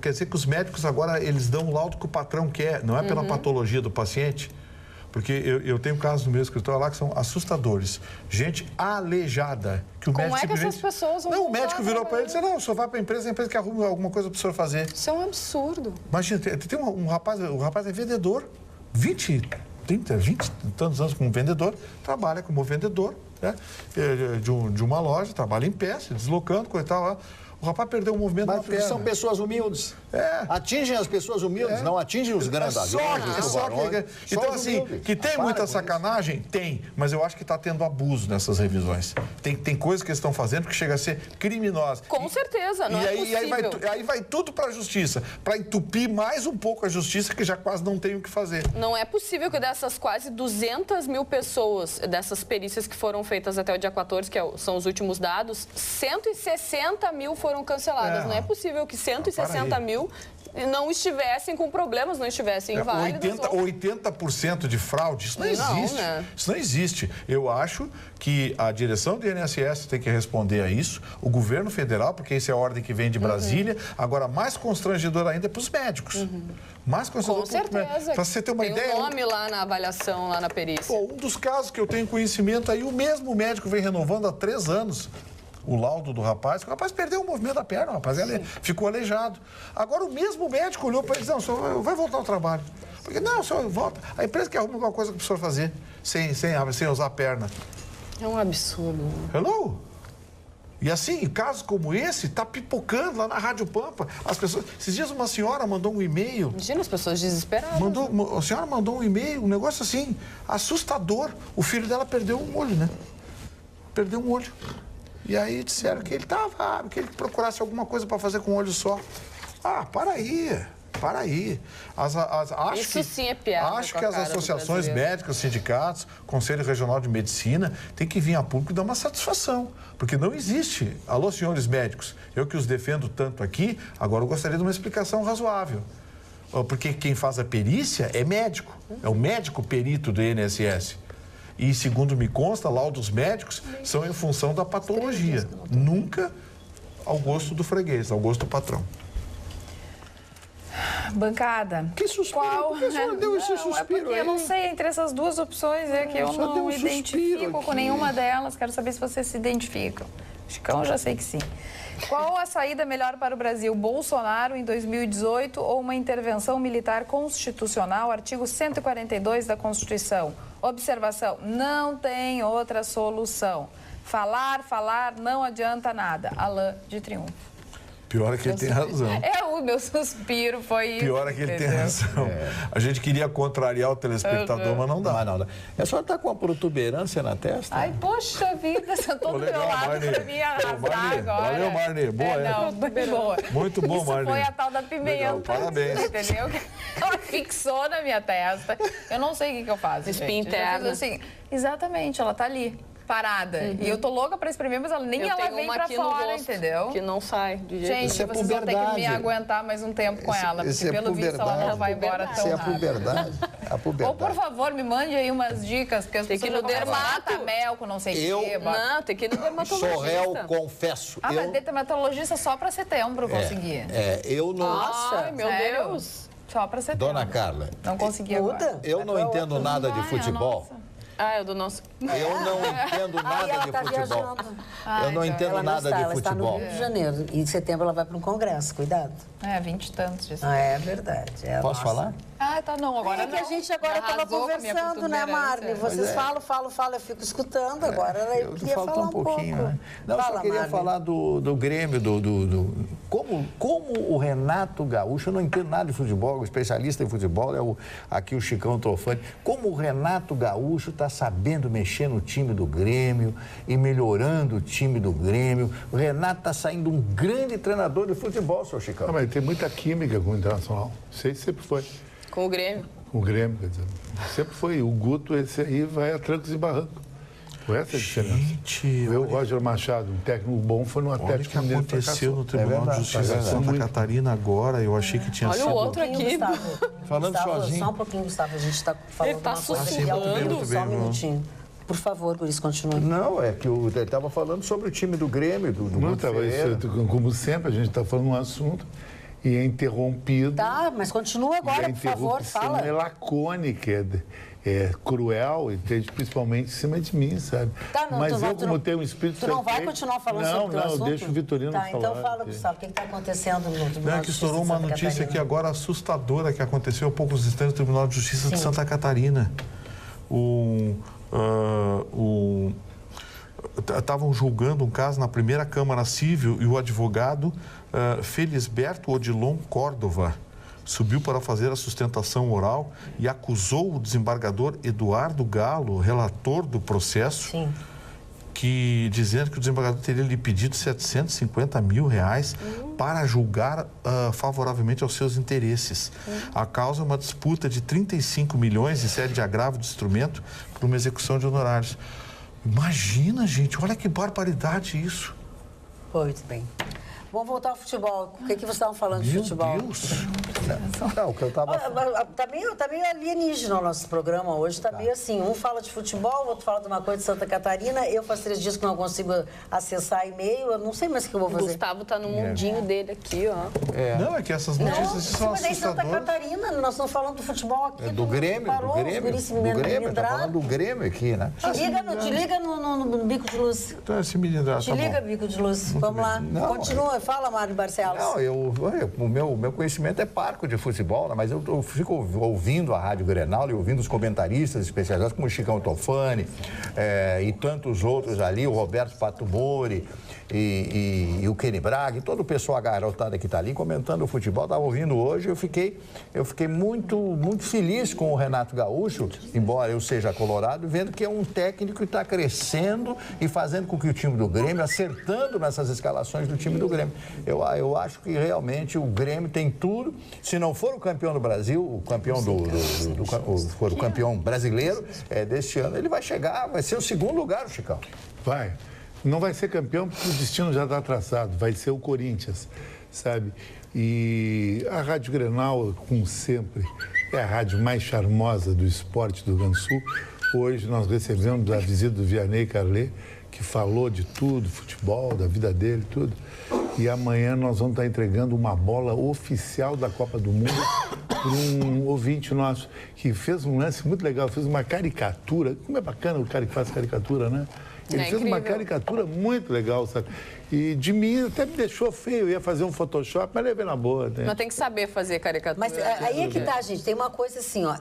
Quer dizer que os médicos agora, eles dão o laudo que o patrão quer, não é pela patologia do paciente? Porque eu tenho casos no meu escritório lá que são assustadores. Gente aleijada. Que o Como médico é que essas pessoas vão... Não, o médico virou para ele e disse, não, o senhor vai para a empresa que arruma alguma coisa para o senhor fazer. Isso é um absurdo. Tem um rapaz, o rapaz é vendedor, 20 tantos anos como vendedor, trabalha como vendedor, né, de uma loja, trabalha em pé, se deslocando, coisa e tal lá. O rapaz perdeu o movimento da perna. São pessoas humildes. Atingem as pessoas humildes, não atingem os grandalhões, os tubarões. Então, assim, que tem muita sacanagem? Tem, mas eu acho que está tendo abuso nessas revisões. Tem coisas que eles estão fazendo que chega a ser criminosa. Com certeza, não é possível. E aí vai tudo para a justiça, para entupir mais um pouco a justiça, que já quase não tem o que fazer. Não é possível que dessas quase 200 mil pessoas, dessas perícias que foram feitas até o dia 14, que são os últimos dados, 160 mil foram canceladas. Não é possível que 160 mil não estivessem com problemas, não estivessem inválidas. 80% de fraude, isso não existe. Né? Isso não existe. Eu acho que a direção do INSS tem que responder a isso, o governo federal, porque isso é a ordem que vem de Brasília. Agora, mais constrangedor ainda é para os médicos. Mais constrangedor. Com certeza. Para você ter uma ideia... Tem um nome lá na avaliação, lá na perícia. Um dos casos que eu tenho conhecimento aí, o mesmo médico vem renovando há 3 anos. O laudo do rapaz, que o rapaz perdeu o movimento da perna, o rapaz ficou aleijado. Agora o mesmo médico olhou para ele e disse, não, o senhor vai voltar ao trabalho. Porque, não, o senhor volta. A empresa que arruma alguma coisa para o senhor fazer, sem usar a perna. É um absurdo. Hello? E assim, casos como esse, tá pipocando lá na Rádio Pampa. As pessoas... Esses dias uma senhora mandou um e-mail. Imagina, as pessoas desesperadas. A senhora mandou um e-mail, um negócio assim, assustador. O filho dela perdeu um olho, né? Perdeu um olho. E aí disseram que ele que ele procurasse alguma coisa para fazer com um olho só. Para aí. Isso sim é piada. Acho que as associações médicas, sindicatos, Conselho Regional de Medicina, tem que vir a público e dar uma satisfação. Porque não existe. Alô, senhores médicos, eu que os defendo tanto aqui, agora eu gostaria de uma explicação razoável. Porque quem faz a perícia é médico. É o médico perito do INSS. E, segundo me consta, laudos médicos são em função da patologia. Nunca ao gosto do freguês, ao gosto do patrão. Bancada. Que suspiro? Por que a senhora deu esse suspiro aí? Eu não sei, entre essas duas opções é que eu não me identifico com nenhuma delas. Quero saber se vocês se identificam. Chicão, já sei que sim. Qual a saída melhor para o Brasil? Bolsonaro em 2018 ou uma intervenção militar constitucional? Artigo 142 da Constituição. Observação, não tem outra solução. Falar, não adianta nada. Alain de Triunfo. Pior é que ele tem razão. O meu suspiro foi isso. Pior é que ele tem razão. A gente queria contrariar o telespectador, mas não dá. A senhora está com uma protuberância na testa? Ai, poxa vida, sentou do meu lado para mim arrasar agora. Valeu, Marli. Boa, boa. Muito bom, Marli. Isso foi a tal da pimenta. Legal, parabéns. Entendeu? Ela fixou na minha testa. Eu não sei o que eu faço, Espinha interna. Assim, exatamente, ela tá ali. Parada. E eu tô louca pra espremer, mas ela vem pra fora, entendeu? Que não sai de jeito. Gente, vocês vão ter que me aguentar mais um tempo com ela, porque pelo visto ela não vai embora tão rápido. Isso é puberdade. A puberdade. Ou, por favor, me mande aí umas dicas, porque as Tem que ir pessoas no dermato. mel com não sei o quê. Não, tem que ir no dermatologista. Sou réu, confesso. Ah, mas dermatologista só para setembro conseguir. Eu não... Ai, meu Sério? Deus. Só para setembro. Dona Carla, Não consegui agora. Muda. eu não entendo nada de futebol. Ah, é do nosso... Eu não entendo nada ela de tá futebol. viajando. Eu não entendo Ela não nada está, de ela está no futebol. Rio de Janeiro. E em setembro ela vai para um congresso, cuidado. 20 e tantos disso. Ah, é verdade. É, Posso nossa. falar? Ah, tá, não, agora É que não. a gente agora estava Arrasou com a minha conversando, né, Marli? Vocês falam, eu fico escutando agora. Eu queria falta falar um pouquinho, pouco. né? Não, Fala, só queria Marli. falar do Grêmio, como o Renato Gaúcho, eu não entendo nada de futebol, o especialista em futebol é aqui o Chicão Tofani, como o Renato Gaúcho está sabendo mexer no time do Grêmio e melhorando o time do Grêmio. O Renato está saindo um grande treinador de futebol, seu Chicão. Ah, mas tem muita química com o Internacional. Isso aí sempre foi. Com o Grêmio. Com o Grêmio, quer dizer. Sempre foi. O Guto, esse aí, vai a trancos e barrancos. Foi essa a diferença. Gente, O Roger Machado, um técnico bom, foi no olha o Atlético que Mineiro. aconteceu no fracassou. Tribunal verdade, de Justiça é de Santa verdade. Catarina agora. Eu achei que tinha Olha sido... o outro aqui. Falando Gustavo, sozinho. Só um pouquinho, Gustavo. A gente está falando Ele tá uma coisa sussurrando. aqui ao vivo. Muito bem, Só um Bruno. minutinho. Por favor, Guris, continue. Não, é que ele estava falando sobre o time do Grêmio, do Não, Guto tava Ferreira. isso, como sempre, a gente está falando um assunto e é interrompido. Tá, mas continua E agora, a por favor, fala. é lacônica, é cruel, entende? Principalmente em cima de mim, sabe? Tá, não, mas tu eu, não- tu como não- tenho um espírito Tu não vai perfeito- continuar falando não, sobre o teu Não, assunto? deixa o Vitorino tá, falar. então fala, Gustavo, o que está acontecendo no Tribunal Não, é de que Justiça estourou de uma Santa notícia Catarina? aqui agora assustadora que aconteceu há poucos instantes no Tribunal de Justiça de Sim. Santa Catarina. Estavam julgando um caso na primeira Câmara Civil e o advogado Felisberto Odilon Córdova subiu para fazer a sustentação oral e acusou o desembargador Eduardo Galo, relator do processo, Sim. dizendo que o desembargador teria lhe pedido R$750 mil para julgar favoravelmente aos seus interesses. A causa é uma disputa de 35 milhões em sede de agravo de instrumento por uma execução de honorários. Imagina, gente, olha que barbaridade isso. Muito bem. Vamos voltar ao futebol. O que vocês estavam falando de Meu futebol? Deus. Não, o que eu estava... Tá meio alienígena o nosso programa hoje. Tá meio assim, um fala de futebol, o outro fala de uma coisa de Santa Catarina. Eu faz 3 dias que não consigo acessar e-mail. Eu não sei mais o que eu vou O fazer. Gustavo tá no mundinho dele aqui, ó. Não, é que essas notícias são mas é em Santa assustadoras. Catarina. Nós estamos falando do futebol aqui. Do Grêmio, parou, do os Grêmio, guris se do Grêmio, tá melindraram. falando do Grêmio aqui, né? Te liga no bico de luz. Então, esse menino, Te tá liga, bom. bico de luz. Vamos lá. Não, Continua. Fala, Mário Barcelos. Não, o meu conhecimento é parco de futebol, né? Mas eu fico ouvindo a Rádio Grenal e ouvindo os comentaristas especializados, como o Chicão Tofani e tantos outros ali, o Roberto Pato Mori e o Kenny Braga, e todo o pessoal garotada que está ali comentando o futebol. Estava ouvindo hoje, eu fiquei muito, muito feliz com o Renato Gaúcho, embora eu seja colorado, vendo que é um técnico que está crescendo e fazendo com que o time do Grêmio, acertando nessas escalações do time do Grêmio. Eu acho que realmente o Grêmio tem tudo. Se não for o campeão do Brasil, o campeão for o campeão brasileiro deste ano, ele vai chegar, vai ser o segundo lugar, o Chicão. Vai. Não vai ser campeão porque o destino já está traçado. Vai ser o Corinthians, sabe? E a Rádio Grenal, como sempre, é a rádio mais charmosa do esporte do Rio Grande do Sul. Hoje nós recebemos a visita do Vianney Carlet, que falou de tudo, futebol, da vida dele, tudo. E amanhã nós vamos estar entregando uma bola oficial da Copa do Mundo para um ouvinte nosso que fez um lance muito legal, fez uma caricatura. Como é bacana o cara que faz caricatura, né? Ele fez uma caricatura muito legal, sabe? E de mim até me deixou feio. Eu ia fazer um Photoshop, mas levei na boa. Né? Mas tem que saber fazer caricatura. Mas aí é que tá, gente. Tem uma coisa assim, ó.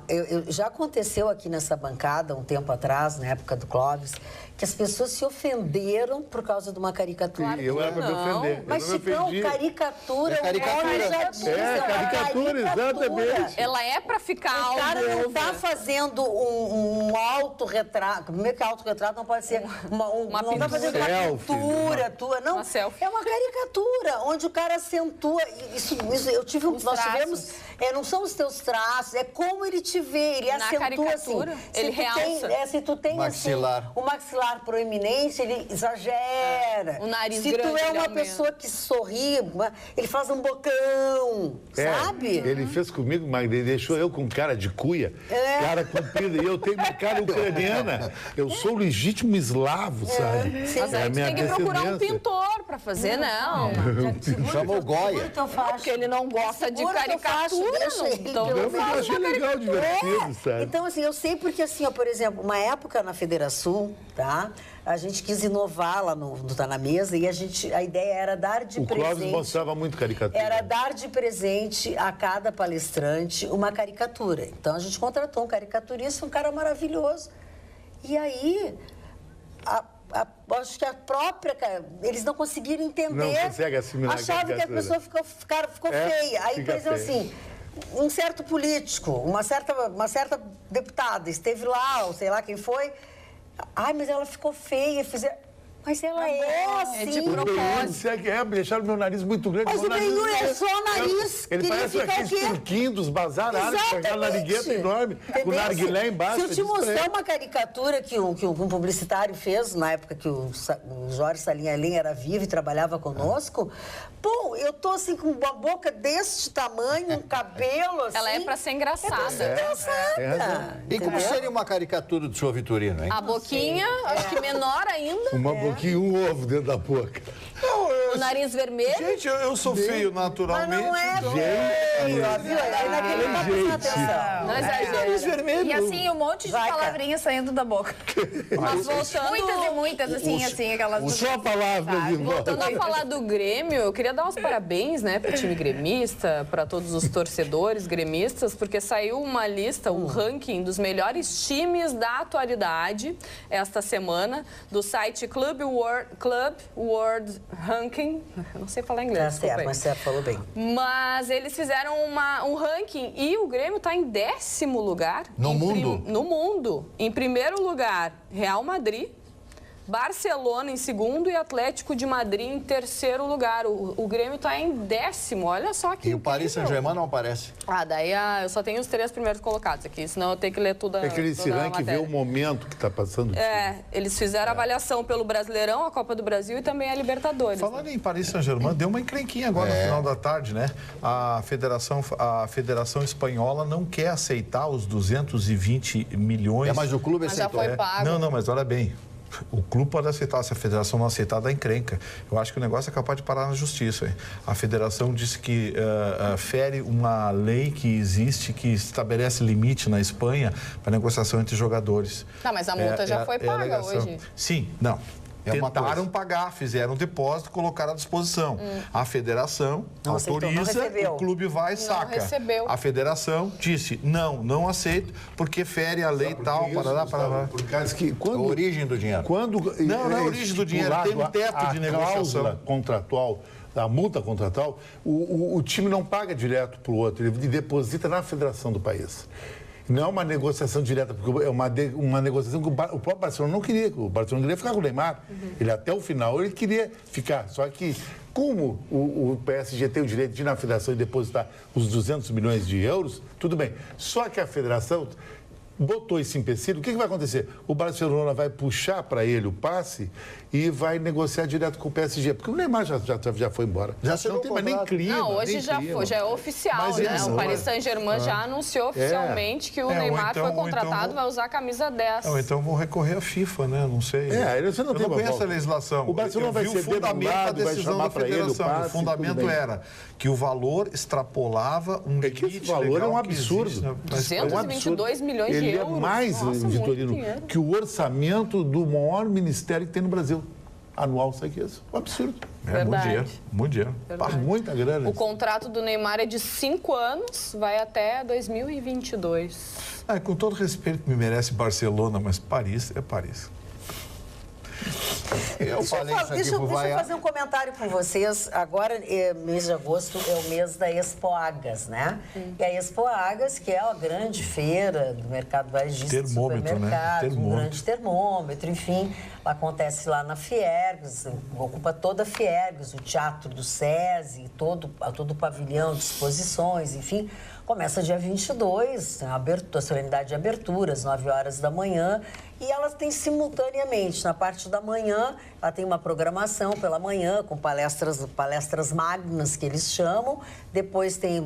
Já aconteceu aqui nessa bancada, um tempo atrás, na época do Clóvis, que as pessoas se ofenderam por causa de uma caricatura. Eu era para me ofender. Mas, eu não me Chicão, ofendi. caricatura, É caricatura. o nome já diz, É, uma caricatura, exatamente. Ela é pra ficar O cara não alvo. está fazendo um autorretrato. Primeiro que autorretrato não pode ser não está fazendo uma Selfie, pintura tua. Não, uma selfie. É uma caricatura, onde o cara acentua. Isso eu tive Os nós traços. tivemos. Não são os teus traços, é como ele te vê. Ele Na acentua caricatura, assim. ele realça. Se tu tem Maxilar. assim, o maxilar proeminente, ele exagera. O nariz Se grande, tu é ele uma aumenta. pessoa que sorri, ele faz um bocão, sabe? Ele fez comigo, mas ele deixou eu com cara de cuia, cara comprida. E eu tenho uma cara ucraniana. Eu sou legítimo eslavo, sabe? Sim. Mas É a aí tu minha tem que procurar um descendência. pintor pra fazer, não. Chamou Goya. Porque ele não gosta de Segura teu facho, caricatura, deixa não. ele, Então, pelo Eu menos. achei legal, divertido, sabe? Então, assim, eu sei porque, assim, ó, por exemplo, uma época na Federação, tá? A gente quis inovar lá no Tá Na Mesa e a ideia era dar de O Clóvis presente. mostrava muito caricatura. Era dar de presente a cada palestrante uma caricatura. Então, a gente contratou um caricaturista, um cara maravilhoso. E aí, acho que a própria... Eles não conseguiram entender. Não consegue assimilar a Achavam que a caricatura. pessoa ficou feia. Aí, fica por exemplo, feia. assim, um certo político, uma certa deputada esteve lá, ou sei lá quem foi. Ai, mas ela ficou feia. Mas ela é assim. de O propósito. Benhur, segue, deixaram meu nariz muito grande. Mas meu o Benhur nariz- é só nariz. Ele Queria parece ficar aqueles o quê? turquinhos dos bazar árabes, com aquela narigueta enorme, com o Entendeu? narguilé embaixo. Se eu te diz pra ele. mostrar uma caricatura que um publicitário fez, na época que o Jorge Salinha Lin era vivo e trabalhava conosco, pô, eu tô assim com uma boca deste tamanho, um cabelo assim. ela é pra ser engraçada. É pra ser engraçada. E como seria uma caricatura do senhor Vitorino, hein? A boquinha, acho que menor ainda. Uma boquinha e um ovo dentro da boca. O nariz vermelho. Gente, eu sou feio Mas naturalmente. não é feio, ó, viu? Aí naquele não tá prestando atenção. Não exagera. Nariz vermelho. E assim, um monte de Vai, cara. palavrinhas saindo da boca. Mas voltando... Muitas e muitas, assim, aquelas... Só a palavra de Voltando a falar do Grêmio, eu queria dar uns parabéns, né, para o time gremista, para todos os torcedores gremistas, porque saiu uma lista, um ranking dos melhores times da atualidade esta semana, do site Club World Ranking. Eu não sei falar inglês, Tá desculpa certo, aí. mas você falou bem. Mas eles fizeram um ranking e o Grêmio está em 10º lugar. No mundo? No mundo. Em primeiro lugar, Real Madrid. Barcelona em segundo e Atlético de Madrid em terceiro lugar. O Grêmio está em 10º, olha só que E o Paris incrível. Saint-Germain não aparece. Daí eu só tenho os 3 primeiros colocados aqui, senão eu tenho que ler tudo. É que esse ranking vê o momento que está passando. Eles fizeram avaliação pelo Brasileirão, a Copa do Brasil e também a Libertadores. Falando em Paris Saint-Germain, deu uma encrenquinha agora no final da tarde, né? A Federação Espanhola não quer aceitar os 220 milhões. Mas o clube Mas já aceitou. foi pago. Não, mas olha bem. O clube pode aceitar, se a federação não aceitar, dá encrenca. Eu acho que o negócio é capaz de parar na justiça. Hein? A federação disse que fere uma lei que existe, que estabelece limite na Espanha para negociação entre jogadores. Tá, mas a multa já foi a paga alegação. hoje. Sim, não. É uma Tentaram coisa. pagar, fizeram um depósito, colocaram à disposição. A federação Não aceitou, não autoriza, recebeu. o clube vai e saca. recebeu. A federação disse, não aceito, porque fere a lei tal, parará. Por causa que A quando... origem do dinheiro. Não é a origem do dinheiro, tem um teto de negociação. A cláusula contratual, a multa contratual, o time não paga direto para o outro, ele deposita na federação do país. Não é uma negociação direta, porque é uma negociação que o próprio Barcelona não queria. O Barcelona queria ficar com o Neymar. Ele até o final ele queria ficar. Só que, como o PSG tem o direito de ir na federação e depositar os 200 milhões de euros, tudo bem. Só que a federação botou esse empecilho, o que vai acontecer? O Barcelona vai puxar para ele o passe e vai negociar direto com o PSG, porque o Neymar já foi embora. Já não assinou tem o mais nem contrato. clima. Não, hoje nem já clima. foi, já é oficial, Mas né? eles- O Paris Saint-Germain já anunciou oficialmente que o Neymar então- foi ou contratado, então- vai usar a camisa 10. Não, então vão recorrer à FIFA, né? Não sei. Você não Eu tem não conheço volta. a legislação. O Barcelona Eu vai vi ceder o fundamento num lado, da vai decisão chamar da para ele o federação. passe, O fundamento tudo bem. era que o valor extrapolava um É que limite esse valor é um legal que absurdo. existe, né? Mas- 222 milhões de Ele euros. é mais, Nossa, Vitorino, muito dinheiro. que o orçamento do maior ministério que tem no Brasil. Anual, sabe que é isso? Um absurdo. É, muito Verdade. dinheiro. Muito dinheiro. Pá, muita grana. O contrato do Neymar é de 5 anos, vai até 2022. Com todo respeito que me merece Barcelona, mas Paris é Paris. Eu falei isso aqui Deixa pro eu Vaiar. fazer um comentário com vocês. Agora, mês de agosto, é o mês da Expo Agas, né? E a Expo Agas, que é a grande feira do mercado varejista de Termômetro, né? supermercado, um grande termômetro, enfim. Acontece lá na Fiergs, ocupa toda a Fiergs, o Teatro do SESI, todo o pavilhão de exposições, enfim. Começa dia 22, a solenidade de abertura, às 9 horas da manhã, e ela tem simultaneamente, na parte da manhã, ela tem uma programação pela manhã, com palestras magnas, que eles chamam. Depois tem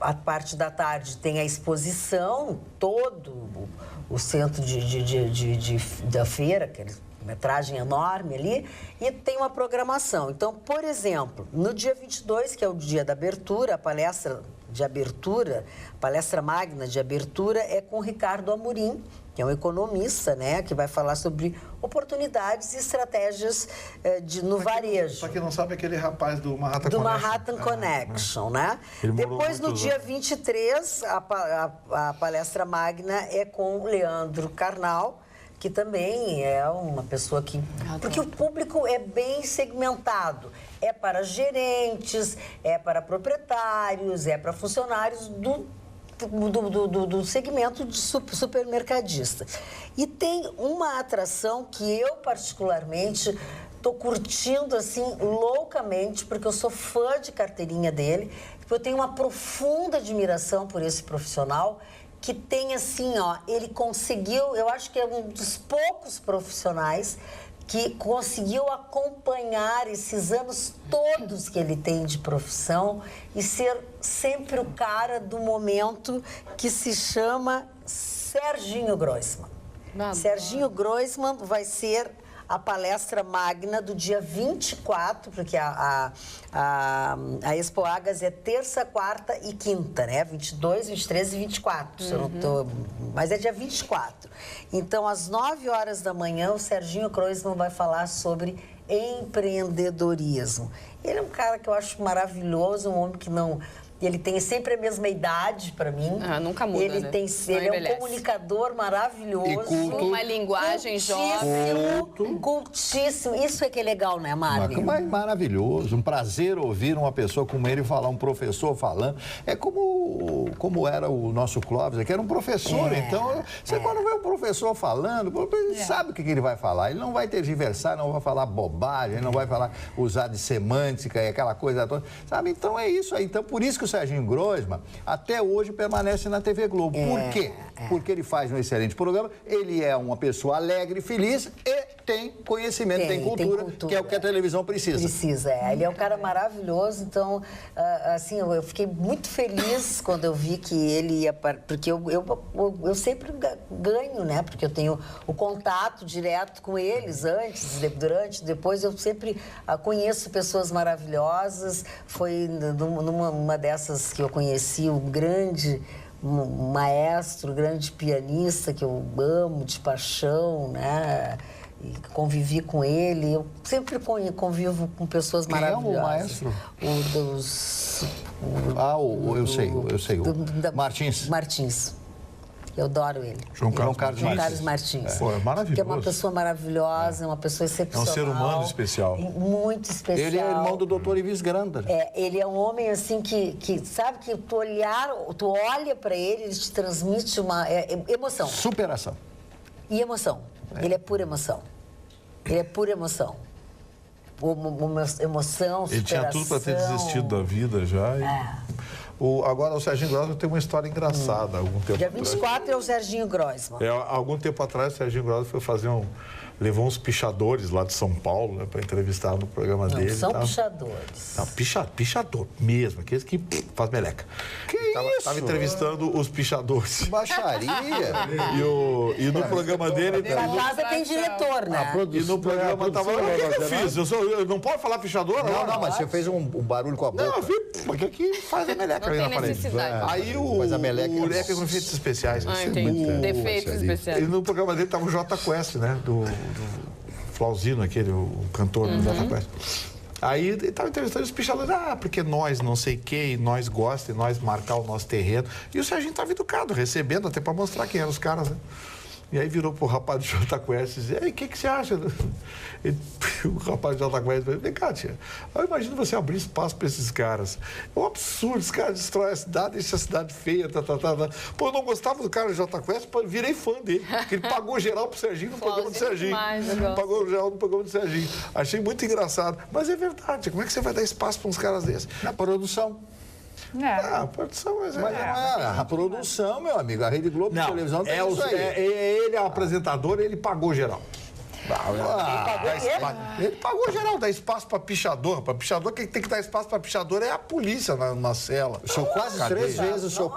a parte da tarde, tem a exposição, todo o centro da feira, aquele metragem enorme ali, e tem uma programação. Então, por exemplo, no dia 22, que é o dia da abertura, a palestra magna de abertura é com o Ricardo Amorim, que é um economista, né, que vai falar sobre oportunidades e estratégias no varejo. Só que não sabe aquele rapaz do Manhattan Do Connection. Manhattan Connection, né? Depois, no dia 23, a palestra magna é com o Leandro Carnal, que também é uma pessoa que... Porque o público é bem segmentado. É para gerentes, é para proprietários, é para funcionários do segmento de supermercadista. E tem uma atração que eu, particularmente, estou curtindo, assim, loucamente, porque eu sou fã de carteirinha dele, porque eu tenho uma profunda admiração por esse profissional, que tem, assim, ó, ele conseguiu, eu acho que é um dos poucos profissionais que conseguiu acompanhar esses anos todos que ele tem de profissão e ser sempre o cara do momento, que se chama Serginho Groisman. Serginho Groisman vai ser a palestra magna do dia 24, porque a Expo Agas é terça, quarta e quinta, né? 22, 23 e 24, se eu não tô... Mas é dia 24. Então, às 9 horas da manhã, o Serginho Groisman vai falar sobre empreendedorismo. Ele é um cara que eu acho maravilhoso, um homem que não... Ele tem sempre a mesma idade para mim. Nunca muda, ele né? Ele é um comunicador maravilhoso. E culto. Uma linguagem jovem. Cultíssimo. Isso é que é legal, né, Marlene? Mas maravilhoso. Um prazer ouvir uma pessoa como ele falar, um professor falando. É como era o nosso Clóvis, que era um professor. Então, você quando vê um professor falando, ele sabe o que ele vai falar. Ele não vai tergiversar, não vai falar bobagem, ele não vai usar de semântica e aquela coisa toda. Sabe? Então, é isso aí. Então, por isso que o Serginho Groisman até hoje permanece na TV Globo. Por quê? Porque ele faz um excelente programa, ele é uma pessoa alegre, feliz e tem conhecimento, tem cultura, que é o que a televisão precisa. Ele é um cara maravilhoso, então, assim, eu fiquei muito feliz quando eu vi que ele ia... Porque eu sempre ganho, né? Porque eu tenho o contato direto com eles antes, durante, depois. Eu sempre conheço pessoas maravilhosas. Foi numa dessas que eu conheci um grande maestro, grande pianista que eu amo de paixão, né? E convivi com ele. Eu sempre convivo com pessoas maravilhosas. Quem é o maestro? Eu sei. Martins. Martins. Eu adoro ele. João Carlos Martins. É maravilhoso. Que é uma pessoa maravilhosa, uma pessoa excepcional. É um ser humano especial. Muito especial. Ele é irmão do Dr. Ives Granda. Ele é um homem, assim, que sabe que tu olha para ele, ele te transmite uma emoção. Superação. E emoção. Ele é pura emoção. Ele é pura emoção. Uma emoção, superação. Ele tinha tudo para ter desistido da vida já. Agora, o Serginho Groisman tem uma história engraçada. Algum tempo Dia 24 é o Serginho Groisman. Algum tempo atrás, o Serginho Groisman foi fazer levou uns pichadores lá de São Paulo, né, para entrevistar no programa dele. São pichadores. Não, pichador mesmo, aqueles que faz meleca. Tava entrevistando os pichadores. Baixaria. E no programa dele... Na casa tem diretor, né? E no programa tava... O que eu fiz? Eu não posso falar pichador? Não, mas você fez um barulho com a boca. Não, eu fiz, porque aqui faz a meleca. Não tem necessidade. Aí o Leque com efeitos especiais. Entendi. Defeitos especiais. E no programa dele tava o Jota Quest, né? Do Flauzino, o cantor do Jota Quest. Aí ele estava entrevistando os pichadores, porque nós não sei quem, nós gostamos, nós marcar o nosso terreno. E o Serginho estava educado, recebendo até para mostrar quem eram os caras, né? E aí virou pro rapaz do Jota Quest e disse, o que você acha? O rapaz do Jota Quest falou, vem cá, tia, eu imagino você abrir espaço para esses caras. É um absurdo, esse cara destrói a cidade, deixa a cidade feia, Pô, eu não gostava do cara do Jota Quest, virei fã dele, porque ele pagou geral pro Serginho no programa do Serginho. Pagou geral no programa do Serginho. Achei muito engraçado. Mas é verdade, como é que você vai dar espaço para uns caras desses? Na produção. A produção, mas não é. A produção, meu amigo, a Rede Globo de televisão tem isso aí. Ele é o apresentador, ele pagou geral. Ele pagou geral, dá espaço para pichador. Para pichador, quem tem que dar espaço para pichador é a polícia na cela. O senhor quase 3 vezes, o senhor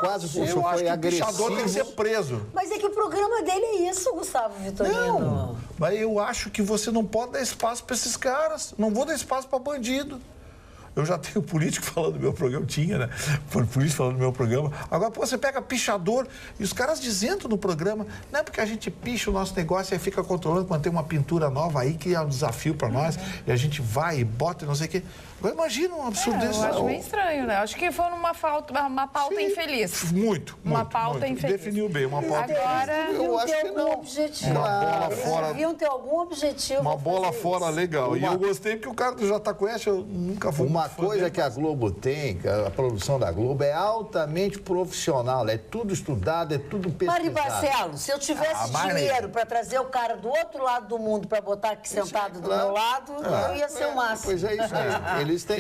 foi agressivo. O pichador tem que ser preso. Mas é que o programa dele é isso, Gustavo Vitorino. Não, mas eu acho que você não pode dar espaço para esses caras. Não vou dar espaço para bandido. Eu já tenho político falando do meu programa, tinha, né? Político falando do meu programa. Agora, pô, você pega pichador e os caras dizendo no programa, não é porque a gente picha o nosso negócio e fica controlando quando tem uma pintura nova aí, que é um desafio para nós, e a gente vai e bota e não sei o quê. Agora, imagina um absurdo desse. Eu acho meio estranho, né? Acho que foi uma pauta infeliz. Muito. Uma pauta infeliz. Definiu bem, uma pauta Agora, eu acho que não. Objetivo. Uma bola fora. Eles deviam ter algum objetivo. Uma bola fora isso. legal. E eu gostei porque o cara do Jota Quest, eu nunca fui. Uma coisa que a Globo tem, a produção da Globo, é altamente profissional. É tudo estudado, é tudo pesquisado. Mari Barcelos, se eu tivesse dinheiro para trazer o cara do outro lado do mundo para botar aqui sentado do meu lado, eu ia ser o máximo. Pois é isso aí. Eles têm.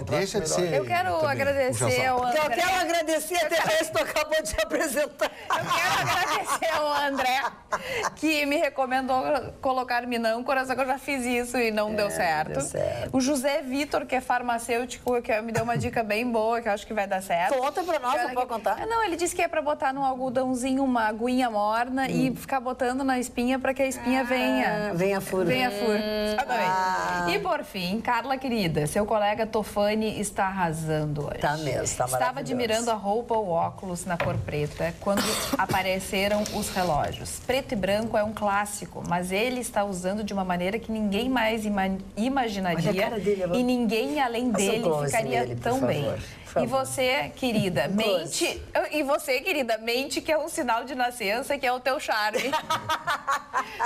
Deixa de ser. eu quero agradecer ao André. Eu quero agradecer até a que tu acabou de apresentar. Eu quero agradecer ao André, que me recomendou colocar Minão, coração, que eu já fiz isso e não deu certo. Deu certo. O José Vitor, que é farmacêutico, que me deu uma dica bem boa, que eu acho que vai dar certo. Conta pra nós, não pode contar? Não, ele disse que é pra botar num algodãozinho uma aguinha morna e ficar botando na espinha pra que a espinha venha. Venha furo. Venha furo. Exatamente. E por fim, Carla querida, seu colega Tofani está arrasando hoje. Tá mesmo, tá Estava maravilhoso. admirando a roupa ou óculos na cor preta quando apareceram os relógios. Preto e branco é um clássico, mas ele está usando de uma maneira que ninguém mais imaginaria. Olha a cara dele, e ninguém além dele ficaria nele, tão por bem. favor. E você, querida, mente. E você, querida, mente que é um sinal de nascença, que é o teu charme.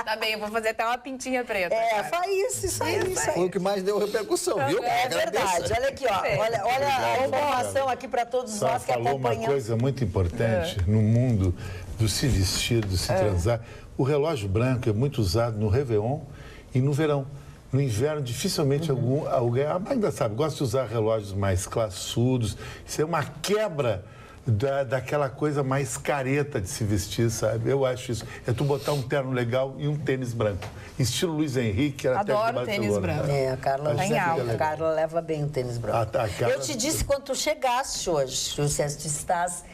Tá bem, eu vou fazer até uma pintinha preta. Faz isso aí. Foi o que mais deu repercussão, viu? É verdade. Olha aqui, ó. Olha a informação aqui para todos nós que falou acompanhamos. uma coisa muito importante no mundo do se vestir, do se transar. O relógio branco é muito usado no Réveillon e no verão. No inverno, dificilmente alguém... A Magda sabe, gosta de usar relógios mais classudos. Isso é uma quebra daquela coisa mais careta de se vestir, sabe? Eu acho isso. É tu botar um terno legal e um tênis branco. Estilo Luiz Henrique, era até de Adoro tênis branco. A Carla, Tá a Carla leva bem o tênis branco. Carla... Eu te disse quando tu chegaste hoje, tu estás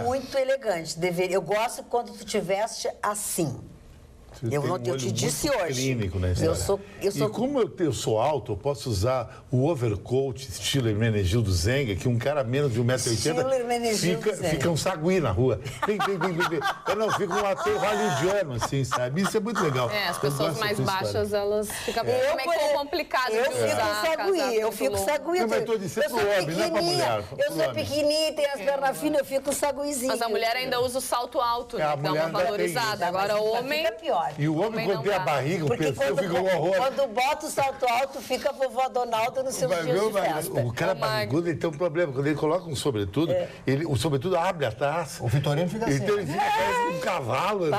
muito elegante. Eu gosto quando tu te veste assim. Eu te disse hoje. Clínico na história. E como eu sou alto, eu posso usar o overcoat estilo Hermenegildo Zenga, que um cara menos de 1,80m fica um sagui na rua. Não, fica um ator hollywoodiano, assim, sabe? Isso é muito legal. As pessoas mais baixas, elas ficam meio complicado de usar. Eu fico sagui. Eu estou dizendo pro homem, não é pra mulher. Eu sou pequenininha, tenho as pernas finas, eu fico saguizinho. Mas a mulher ainda usa o salto alto, né? Que dá uma valorizada. Agora o homem... pior. E o homem, quando tem a barriga, o perfil fica um horror. Quando bota o salto alto, fica a vovó Donalda no seu dia de festa. O cara barrigudo, ele tem um problema. Quando ele coloca um sobretudo, o sobretudo abre a taça. O Vitorino fica assim. Então ele fica um cavalo.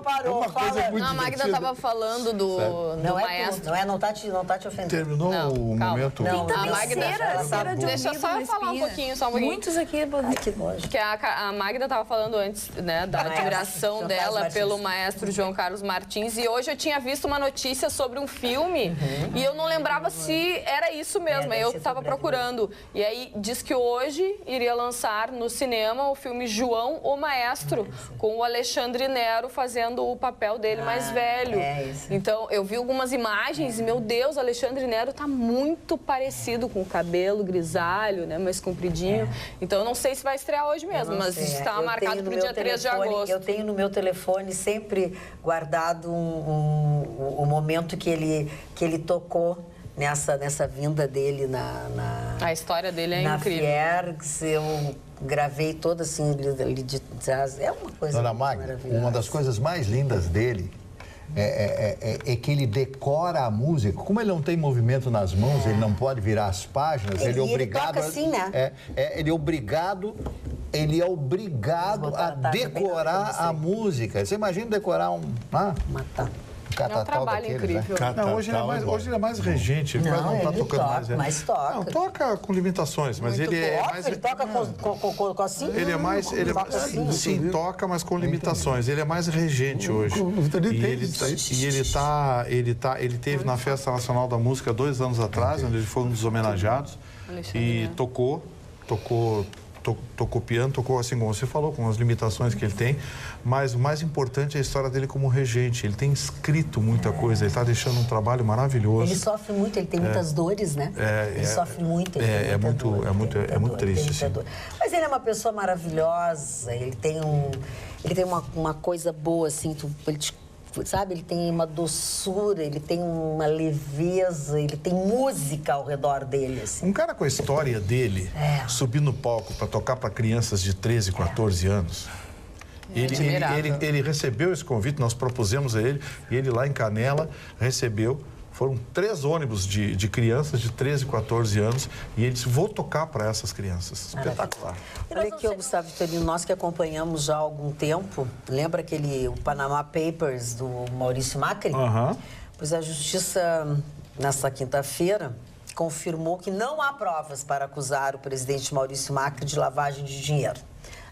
Parou. É uma coisa muito A Magda estava falando do maestro. Não tá te ofendendo. Terminou o momento. Não, Também a Magda... cera de Deixa eu só ouvido, falar um espinha. pouquinho, só um pouquinho. Muitos aqui... Ai, que nojo. Que a Magda estava falando antes, né, da admiração João dela Carlos pelo Martins. maestro João Carlos Martins. E hoje eu tinha visto uma notícia sobre um filme e eu não lembrava se era isso mesmo. Aí eu estava procurando. E aí diz que hoje iria lançar no cinema o filme João, o Maestro, com o Alexandre Nero fazendo o papel dele mais velho. Isso. Então, eu vi algumas imagens e, meu Deus, o Alexandre Nero tá muito parecido com o cabelo grisalho, né, mais compridinho. Então, eu não sei se vai estrear hoje mesmo, mas está marcado para o dia 3 de agosto. Eu tenho no meu telefone sempre guardado o momento que ele tocou nessa vinda dele A história dele é incrível. Fiergs, gravei toda assim, de jazz. É uma coisa Dona Magda, maravilhosa. uma das coisas mais lindas dele é que ele decora a música. Como ele não tem movimento nas mãos, ele não pode virar as páginas, ele é obrigado... Ele toca assim, né? Ele é obrigado a decorar a música. Você imagina decorar um catatal trabalho daqueles, incrível. né? Não, hoje ele é mais regente, ele Não, não está ele tocando toca, mais. mas toca. Não, toca com limitações, mas ele é Óbvio, mais... ele toca com assim. Ele é mais, toca assim. sim, toca, mas com limitações. Ele é mais regente hoje. Ele teve na Festa Nacional da Música 2 anos atrás, onde ele foi um dos homenageados e tocou piano, tocou assim como você falou, com as limitações que ele tem, mas o mais importante é a história dele como regente. Ele tem escrito muita coisa, ele está deixando um trabalho maravilhoso. Ele sofre muito, ele tem muitas dores, né? Ele sofre muito. É muito triste, sim. Mas ele é uma pessoa maravilhosa, ele tem uma coisa boa, assim, sabe? Ele tem uma doçura, ele tem uma leveza, ele tem música ao redor dele, assim. Um cara com a história dele, subir no palco para tocar para crianças de 13, 14 anos... Ele recebeu esse convite, nós propusemos a ele, e ele lá em Canela recebeu. Foram 3 ônibus de crianças de 13, 14 anos, e ele disse, vou tocar para essas crianças. Espetacular. Olha aqui, Gustavo Vitorino, nós que acompanhamos já há algum tempo, lembra o Panama Papers do Maurício Macri? Pois a Justiça, nesta quinta-feira, confirmou que não há provas para acusar o presidente Maurício Macri de lavagem de dinheiro.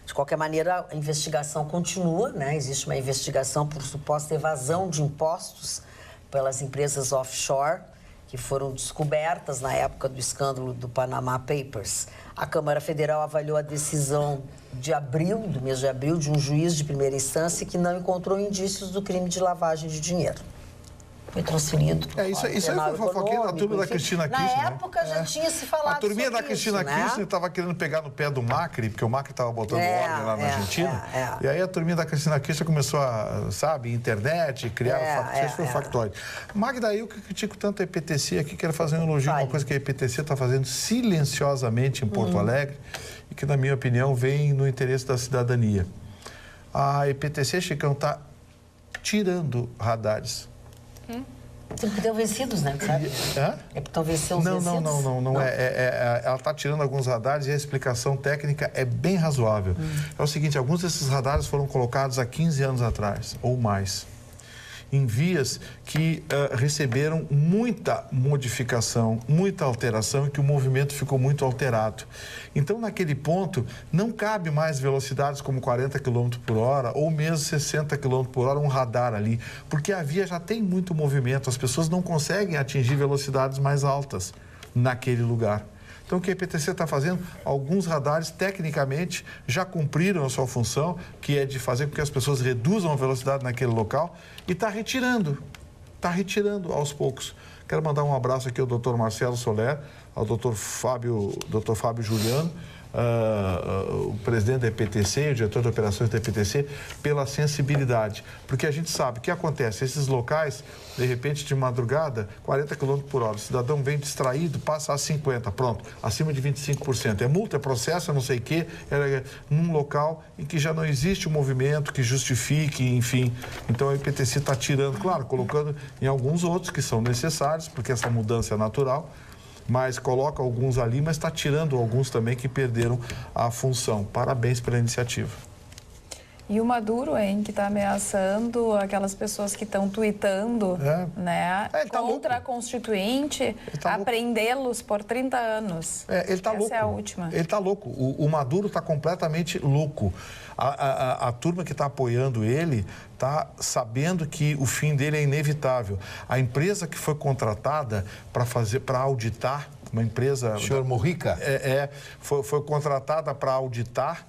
De qualquer maneira, a investigação continua, né? Existe uma investigação por suposta evasão de impostos pelas empresas offshore que foram descobertas na época do escândalo do Panama Papers. A Câmara Federal avaliou a decisão do mês de abril, de um juiz de primeira instância que não encontrou indícios do crime de lavagem de dinheiro. Foi transferido. Isso aí foi fofoquinha da turma da Cristina Kirchner. Na época já tinha se falado. A turminha da Cristina Kirchner estava querendo pegar no pé do Macri, porque o Macri estava botando ordem lá na Argentina. E aí a turminha da Cristina Kirchner começou a, internet, criar foi factório. Magda, eu que critico tanto a EPTC aqui, quero fazer um elogio, uma coisa que a EPTC está fazendo silenciosamente em Porto Alegre e que, na minha opinião, vem no interesse da cidadania. A EPTC, Chicão, está tirando radares. Porque estão vencidos, né? Sabe? É que estão vencidos. Não. Ela está tirando alguns radares e a explicação técnica é bem razoável. É o seguinte, alguns desses radares foram colocados há 15 anos atrás, ou mais, em vias que receberam muita modificação, muita alteração e que o movimento ficou muito alterado. Então, naquele ponto, não cabe mais velocidades como 40 km por hora ou mesmo 60 km por hora, um radar ali, porque a via já tem muito movimento, as pessoas não conseguem atingir velocidades mais altas naquele lugar. Então, o que a EPTC está fazendo? Alguns radares, tecnicamente, já cumpriram a sua função, que é de fazer com que as pessoas reduzam a velocidade naquele local, e está retirando aos poucos. Quero mandar um abraço aqui ao Dr. Marcelo Soler, ao Dr. Fábio Juliano, o presidente da EPTC, o diretor de operações da EPTC, pela sensibilidade. Porque a gente sabe o que acontece, esses locais, de repente, de madrugada, 40 km por hora, o cidadão vem distraído, passa a 50, pronto, acima de 25%. É multa, é processo, é não sei o quê, num local em que já não existe um movimento que justifique, enfim. Então, a EPTC está tirando, claro, colocando em alguns outros que são necessários, porque essa mudança é natural, mas coloca alguns ali, mas está tirando alguns também que perderam a função. Parabéns pela iniciativa. E o Maduro, hein, que está ameaçando aquelas pessoas que estão tuitando, né, contra a Constituinte, a prendê-los por 30 anos. Ele está louco. Essa é a última. Ele está louco. O Maduro está completamente louco. A turma que está apoiando ele está sabendo que o fim dele é inevitável. A empresa que foi contratada para auditar, uma empresa... Senhor Mujica? Foi contratada para auditar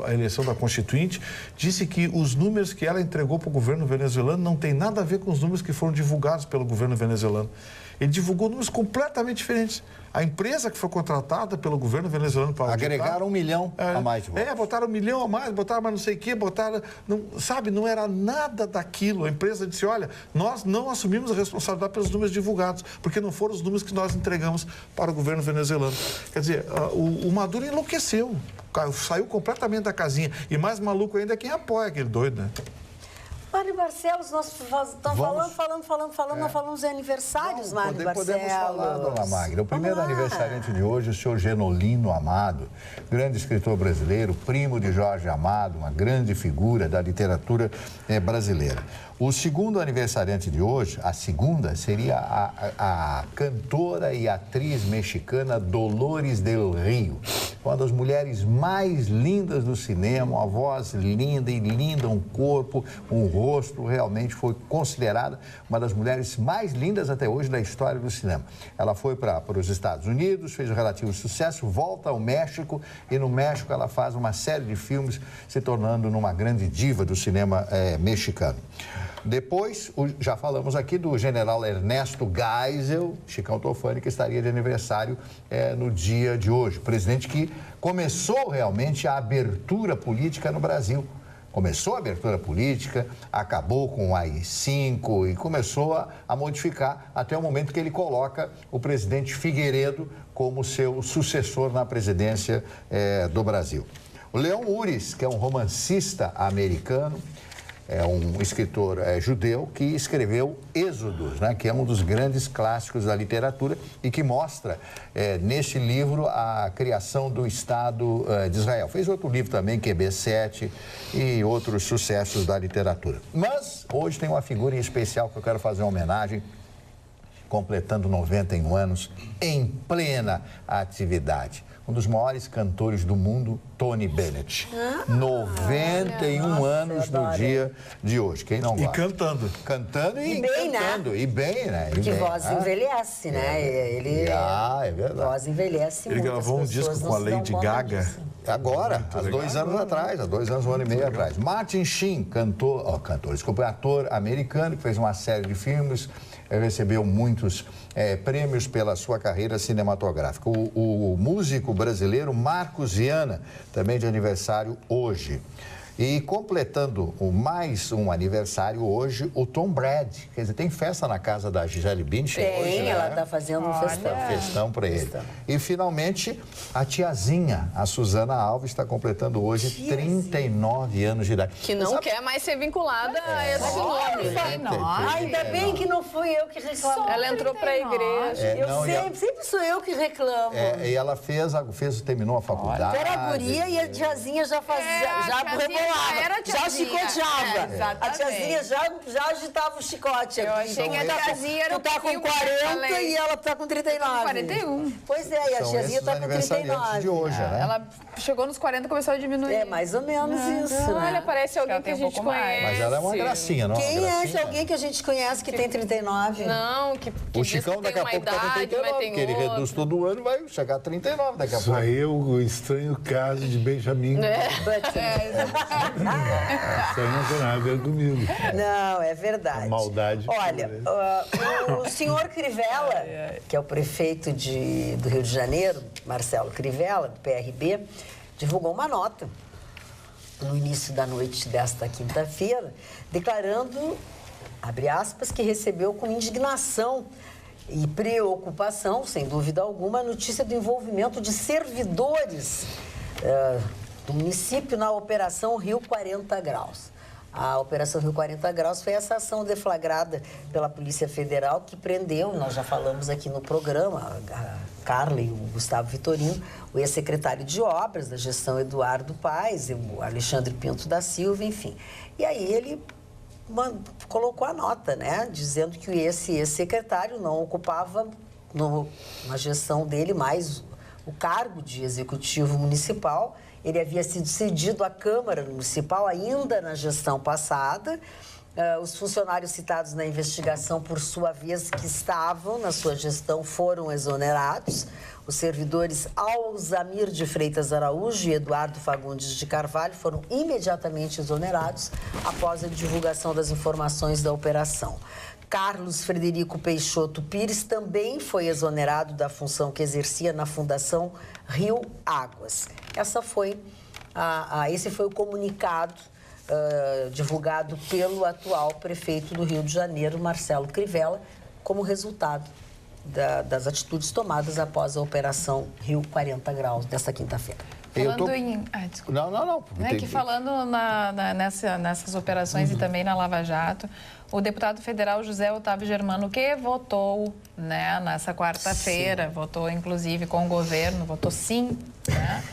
a eleição da Constituinte, disse que os números que ela entregou para o governo venezuelano não tem nada a ver com os números que foram divulgados pelo governo venezuelano. Ele divulgou números completamente diferentes. A empresa que foi contratada pelo governo venezuelano para auditar... Agregaram 1 milhão a mais de votos. Botaram 1 milhão a mais, botaram mais não sei o quê, botaram... Não, sabe, não era nada daquilo. A empresa disse, olha, nós não assumimos a responsabilidade pelos números divulgados, porque não foram os números que nós entregamos para o governo venezuelano. Quer dizer, o Maduro enlouqueceu, saiu completamente da casinha. E mais maluco ainda é quem apoia aquele doido, né? Mário Barcelos, nós estamos falando, nós falamos de aniversários, Mário Barcelos. Podemos falar, dona Magda. O primeiro aniversariante de hoje, o senhor Genolino Amado, grande escritor brasileiro, primo de Jorge Amado, uma grande figura da literatura brasileira. O segundo aniversariante de hoje, a segunda, seria a cantora e atriz mexicana Dolores del Rio, uma das mulheres mais lindas do cinema, uma voz linda e linda, um corpo, um rosto, realmente foi considerada uma das mulheres mais lindas até hoje da história do cinema. Ela foi para os Estados Unidos, fez um relativo sucesso, volta ao México e no México ela faz uma série de filmes, se tornando numa grande diva do cinema mexicano. Depois, já falamos aqui do general Ernesto Geisel, Chicão Tofani, que estaria de aniversário no dia de hoje. Presidente que começou realmente a abertura política no Brasil. Começou a abertura política, acabou com o AI-5 e começou a modificar até o momento que ele coloca o presidente Figueiredo como seu sucessor na presidência do Brasil. O Leon Uris, que é um romancista americano, é um escritor judeu que escreveu Êxodos, né, que é um dos grandes clássicos da literatura e que mostra neste livro a criação do Estado de Israel. Fez outro livro também, QB7 e outros sucessos da literatura. Mas hoje tem uma figura em especial que eu quero fazer uma homenagem, completando 91 anos em plena atividade. Um dos maiores cantores do mundo, Tony Bennett. 91 anos no dia de hoje. Quem não gosta? E cantando. Cantando e bem, cantando. Né? E bem, né? Porque voz envelhece, né? Ele é verdade. Voz envelhece muito. Ele gravou um disco com a Lady Gaga. Agora, há 2 anos atrás, há 2 anos, 1 ano e meio atrás. Martin Sheen, ator americano, que fez uma série de filmes, recebeu muitos prêmios pela sua carreira cinematográfica. O músico brasileiro Marcos Viana, também de aniversário hoje. E completando mais um aniversário hoje, o Tom Brady. Quer dizer, tem festa na casa da Gisele Bündchen hoje, né? Ela está fazendo um festão. Festão para ele. E, finalmente, a tiazinha, a Suzana Alves, está completando hoje 39 anos de idade. Que não quer mais ser vinculada a esse nome, né? Ainda bem que não fui eu que reclamei. Ela entrou para a igreja. Sempre sou eu que reclamo. E ela terminou a faculdade. Era guria e a tiazinha já rebolava, já chicoteava. A tiazinha já agitava o chicote. Eu achei que a tiazinha era tu tá com 40 e ela tá com 39. 41. Pois é, e a tiazinha tá com 39. de hoje, né? Ela chegou nos 40 e começou a diminuir. É mais ou menos isso, né? Olha, parece alguém que a gente conhece. Mas ela é uma gracinha, não? Quem é alguém que a gente conhece que tem 39? Não, que o Chicão daqui a pouco tá com 39, porque ele reduz todo ano, vai chegar a 39 daqui a pouco. Isso aí é o estranho caso de Benjamin. Isso aí não tem nada a ver comigo. Não, é verdade. A maldade. Olha, o senhor Crivella, que é o prefeito do Rio de Janeiro, Marcelo Crivella, do PRB, divulgou uma nota no início da noite desta quinta-feira, declarando, abre aspas, que recebeu com indignação e preocupação, sem dúvida alguma, a notícia do envolvimento de servidores do município na Operação Rio 40 Graus. A Operação Rio 40 Graus foi essa ação deflagrada pela Polícia Federal que prendeu, nós já falamos aqui no programa, a Carla e o Gustavo Vitorino, o ex-secretário de Obras da gestão Eduardo Paes, o Alexandre Pinto da Silva, enfim. E aí ele colocou a nota, né, dizendo que esse ex-secretário não ocupava na gestão dele mais o cargo de executivo municipal. Ele havia sido cedido à Câmara Municipal ainda na gestão passada. Os funcionários citados na investigação, por sua vez, que estavam na sua gestão, foram exonerados. Os servidores Alzamir de Freitas Araújo e Eduardo Fagundes de Carvalho foram imediatamente exonerados após a divulgação das informações da operação. Carlos Frederico Peixoto Pires também foi exonerado da função que exercia na Fundação Rio Águas. Esse foi o comunicado divulgado pelo atual prefeito do Rio de Janeiro, Marcelo Crivella, como resultado das atitudes tomadas após a Operação Rio 40 Graus, desta quinta-feira. Falando em... desculpa. Não. Que falando nessas operações e também na Lava Jato, o deputado federal José Otávio Germano, que votou nessa quarta-feira, votou inclusive com o governo, votou sim, né?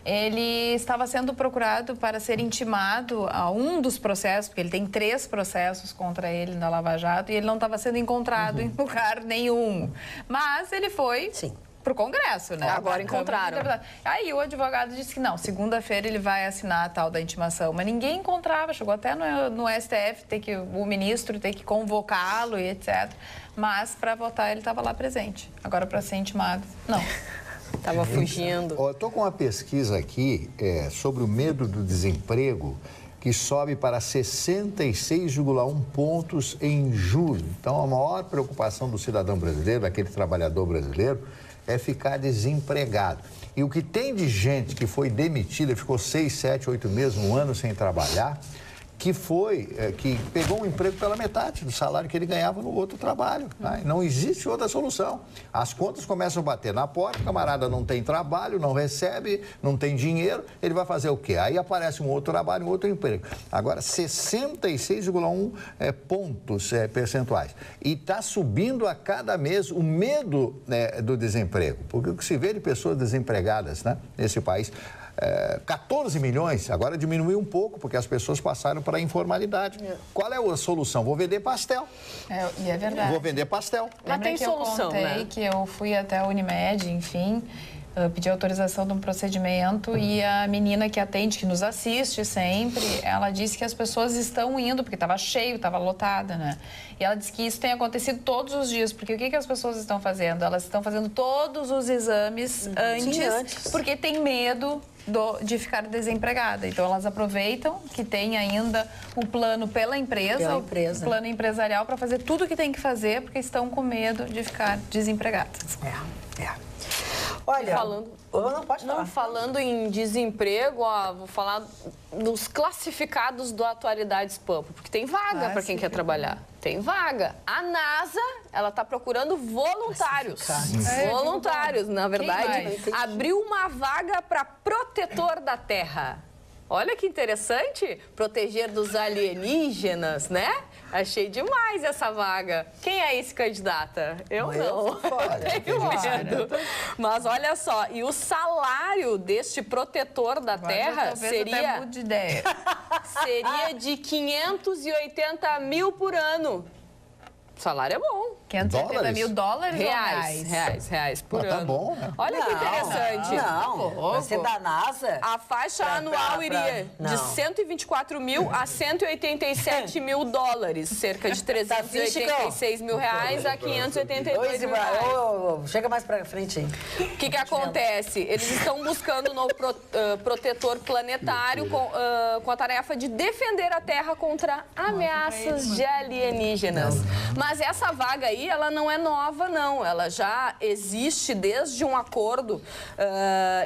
Ele estava sendo procurado para ser intimado a um dos processos, porque ele tem 3 processos contra ele na Lava Jato, e ele não estava sendo encontrado em lugar nenhum. Mas ele foi... Sim. Para o Congresso, né? Agora encontraram. Aí o advogado disse que não, segunda-feira ele vai assinar a tal da intimação. Mas ninguém encontrava, chegou até no STF, o ministro tem que convocá-lo e etc. Mas para votar ele estava lá presente. Agora para ser intimado, não. Estava fugindo. Eu estou com uma pesquisa aqui sobre o medo do desemprego, que sobe para 66,1 pontos em julho. Então, a maior preocupação do cidadão brasileiro, daquele trabalhador brasileiro, é ficar desempregado. E o que tem de gente que foi demitida, ficou 6, 7, 8 meses, 1 ano sem trabalhar, que pegou um emprego pela metade do salário que ele ganhava no outro trabalho. Tá? Não existe outra solução. As contas começam a bater na porta, o camarada não tem trabalho, não recebe, não tem dinheiro, ele vai fazer o quê? Aí aparece um outro trabalho, um outro emprego. Agora, 66,1 pontos percentuais. E está subindo a cada mês o medo do desemprego. Porque o que se vê de pessoas desempregadas, né, nesse país... 14 milhões, agora diminuiu um pouco, porque as pessoas passaram para a informalidade. Qual é a solução? Vou vender pastel. E é verdade. Vou vender pastel. Mas tem solução, né? Eu contei que eu fui até a Unimed, enfim, pedi autorização de um procedimento e a menina que atende, que nos assiste sempre, ela disse que as pessoas estão indo, porque estava cheio, estava lotada, né? E ela disse que isso tem acontecido todos os dias, porque o que as pessoas estão fazendo? Elas estão fazendo todos os exames antes, porque tem medo de ficar desempregada. Então, elas aproveitam que tem ainda o plano pela empresa. O plano empresarial, para fazer tudo o que tem que fazer, porque estão com medo de ficar desempregadas. Olha, falando em desemprego, vou falar dos classificados do Atualidades Pampa, porque tem vaga para quem quer trabalhar. Tem vaga. A NASA, ela está procurando voluntários. Voluntários, na verdade, abriu uma vaga para protetor da Terra. Olha que interessante, proteger dos alienígenas, né? Achei demais essa vaga. Quem é esse candidata? Eu não. Tenho medo. Mas olha só, e o salário deste protetor da Terra seria de 580 mil por ano. O salário é bom. 580 mil dólares reais por ano. Tá bom, né? Olha que interessante. Vai ser da NASA. A faixa anual iria de 124 mil a 187 mil dólares. Cerca de 386 mil reais a 582 mil reais. Chega mais pra frente aí. O que acontece? Eles estão buscando um novo protetor planetário com a tarefa de defender a Terra contra ameaças de alienígenas. Mas essa vaga aí, ela não é nova, não. Ela já existe desde um acordo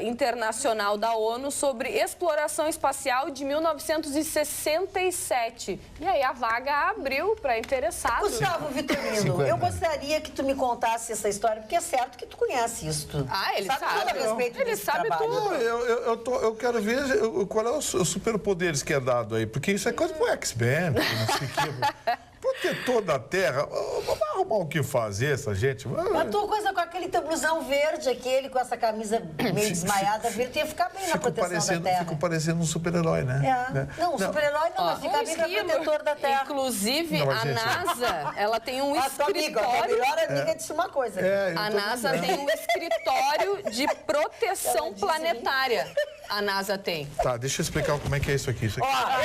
internacional da ONU sobre exploração espacial de 1967. E aí a vaga abriu para interessados. Gustavo Vitorino, eu gostaria que tu me contasse essa história, porque é certo que tu conhece isso tudo. Ele sabe tudo a respeito desse trabalho. Não, eu quero ver qual é os superpoderes que é dado aí, porque isso é coisa pro X-Men, não sei o que. Protetor da Terra, vai arrumar o que fazer essa gente? A tua coisa com aquele teu blusão verde, aquele com essa camisa meio desmaiada verde, ia ficar bem na proteção da Terra. Fico parecendo um super-herói, né? Não, super-herói não, mas fica bem na protetor da Terra. Inclusive, a NASA, ela tem um escritório... A melhor amiga disse uma coisa. A NASA tem um escritório de proteção planetária. A NASA tem. Tá, deixa eu explicar como é que é isso aqui. Eu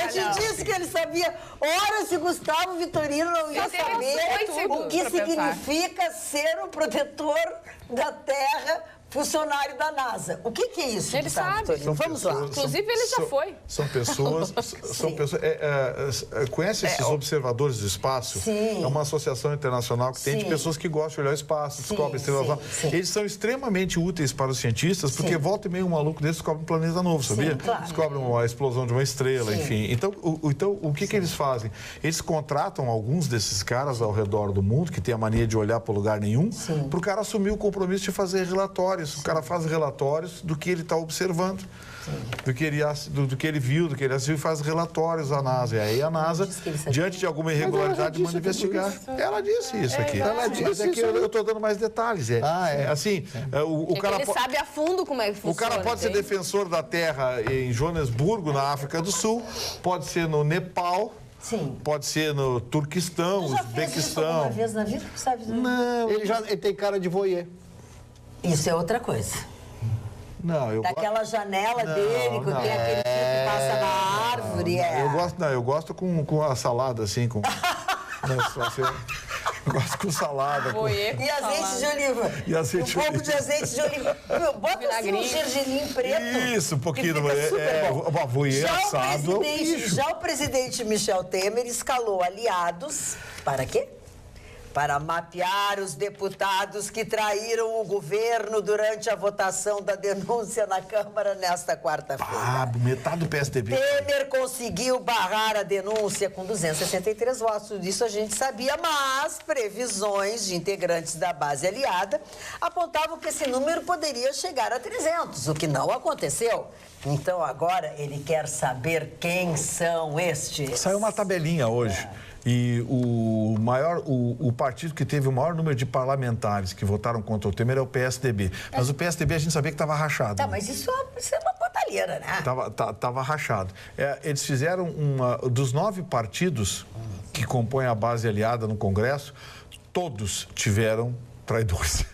te disse que ele sabia. Ora, se Gustavo Vitorino não ia saber o que significa ser um protetor da Terra funcionário da NASA. O que é isso? Ele Gustavo sabe. Vitorino? Vamos lá. Inclusive, ele já foi. São pessoas... conhece esses observadores do espaço? Sim. É uma associação internacional que tem de pessoas que gostam de olhar o espaço, descobrem estrelas. Eles são extremamente úteis para os cientistas, porque volta e meia um maluco desse descobre um planeta novo, sabia? Claro. Descobre uma explosão de uma estrela, enfim. Então, o que eles fazem? Eles contratam alguns desses caras ao redor do mundo, que tem a mania de olhar para lugar nenhum, para o cara assumir o compromisso de fazer relatórios. O cara faz relatórios do que ele está observando, do que ele viu, do que ele assistiu, e faz relatórios à NASA. E aí a NASA, diante de alguma irregularidade, manda investigar. Ela disse isso aqui. Mas é que eu estou dando mais detalhes. O cara ele sabe a fundo como é que funciona. O cara pode ser defensor da terra em Joanesburgo, na África do Sul, pode ser no Nepal. Sim. Pode ser no Turquistão, Você já fez isso alguma Uzbequistão. vez na vida? Sabe? Não, Ele tem cara de voyeur. Isso é outra coisa. não, eu Daquela janela dele, que não. tem aquele fio que passa na árvore. Eu gosto com a salada, assim, com... Eu gosto com salada. Voyeur com E azeite salada. de oliva. E azeite de um pouco oliva. de azeite de oliva. Meu, bota assim um Vinagrinho. gergelim preto. Isso, um pouquinho. que fica super bom. Uma voyeur assado. Já o presidente Michel Temer escalou aliados para quê? Para mapear os deputados que traíram o governo durante a votação da denúncia na Câmara nesta quarta-feira. Metade do PSDB. Temer conseguiu barrar a denúncia com 263 votos. Disso a gente sabia, mas previsões de integrantes da base aliada apontavam que esse número poderia chegar a 300, o que não aconteceu. Então agora ele quer saber quem são estes. Saiu uma tabelinha hoje. E o partido que teve o maior número de parlamentares que votaram contra o Temer é o PSDB. Mas o PSDB a gente sabia que estava rachado. Tá, mas isso é uma botalheira, né? Tava rachado. Eles fizeram dos 9 partidos que compõem a base aliada no Congresso, todos tiveram traidores.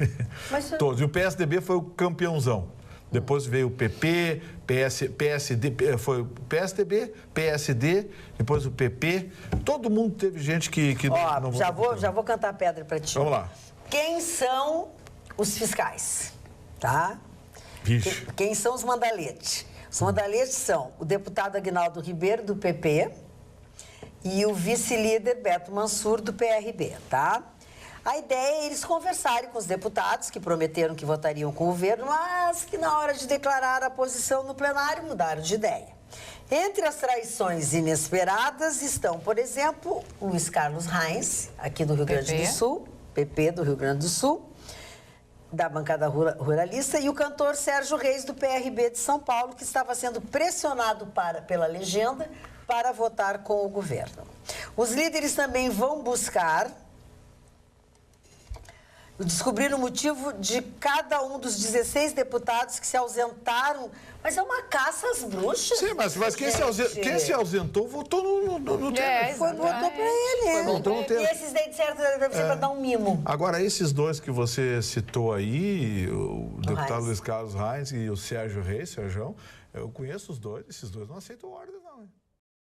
Todos. E o PSDB foi o campeãozão. Depois veio o PP, PSD, foi o PSDB, PSD, depois o PP. Todo mundo teve gente que não já vou cantar pedra para ti. Vamos lá. Quem são os fiscais? Tá? Vixe. Quem são os mandaletes? Os mandaletes são o deputado Aguinaldo Ribeiro, do PP, e o vice-líder Beto Mansur, do PRB, tá? A ideia é eles conversarem com os deputados que prometeram que votariam com o governo, mas que na hora de declarar a posição no plenário mudaram de ideia. Entre as traições inesperadas estão, por exemplo, Luiz Carlos Reins, aqui do Rio Grande do Sul, PP do Rio Grande do Sul, da bancada ruralista, e o cantor Sérgio Reis, do PRB de São Paulo, que estava sendo pressionado pela legenda para votar com o governo. Os líderes também vão buscar descobrir o motivo de cada um dos 16 deputados que se ausentaram. Mas é uma caça às bruxas. Sim, mas quem se ausentou votou no Temer. Votou para ele. Votou no Temer. E esses daí, de certo, deve ser para dar um mimo. Agora, esses dois que você citou aí, o deputado Reis. Luiz Carlos Reins e o Sérgio Reis, Sérgio, eu conheço os dois. Esses dois não aceitam ordem, não.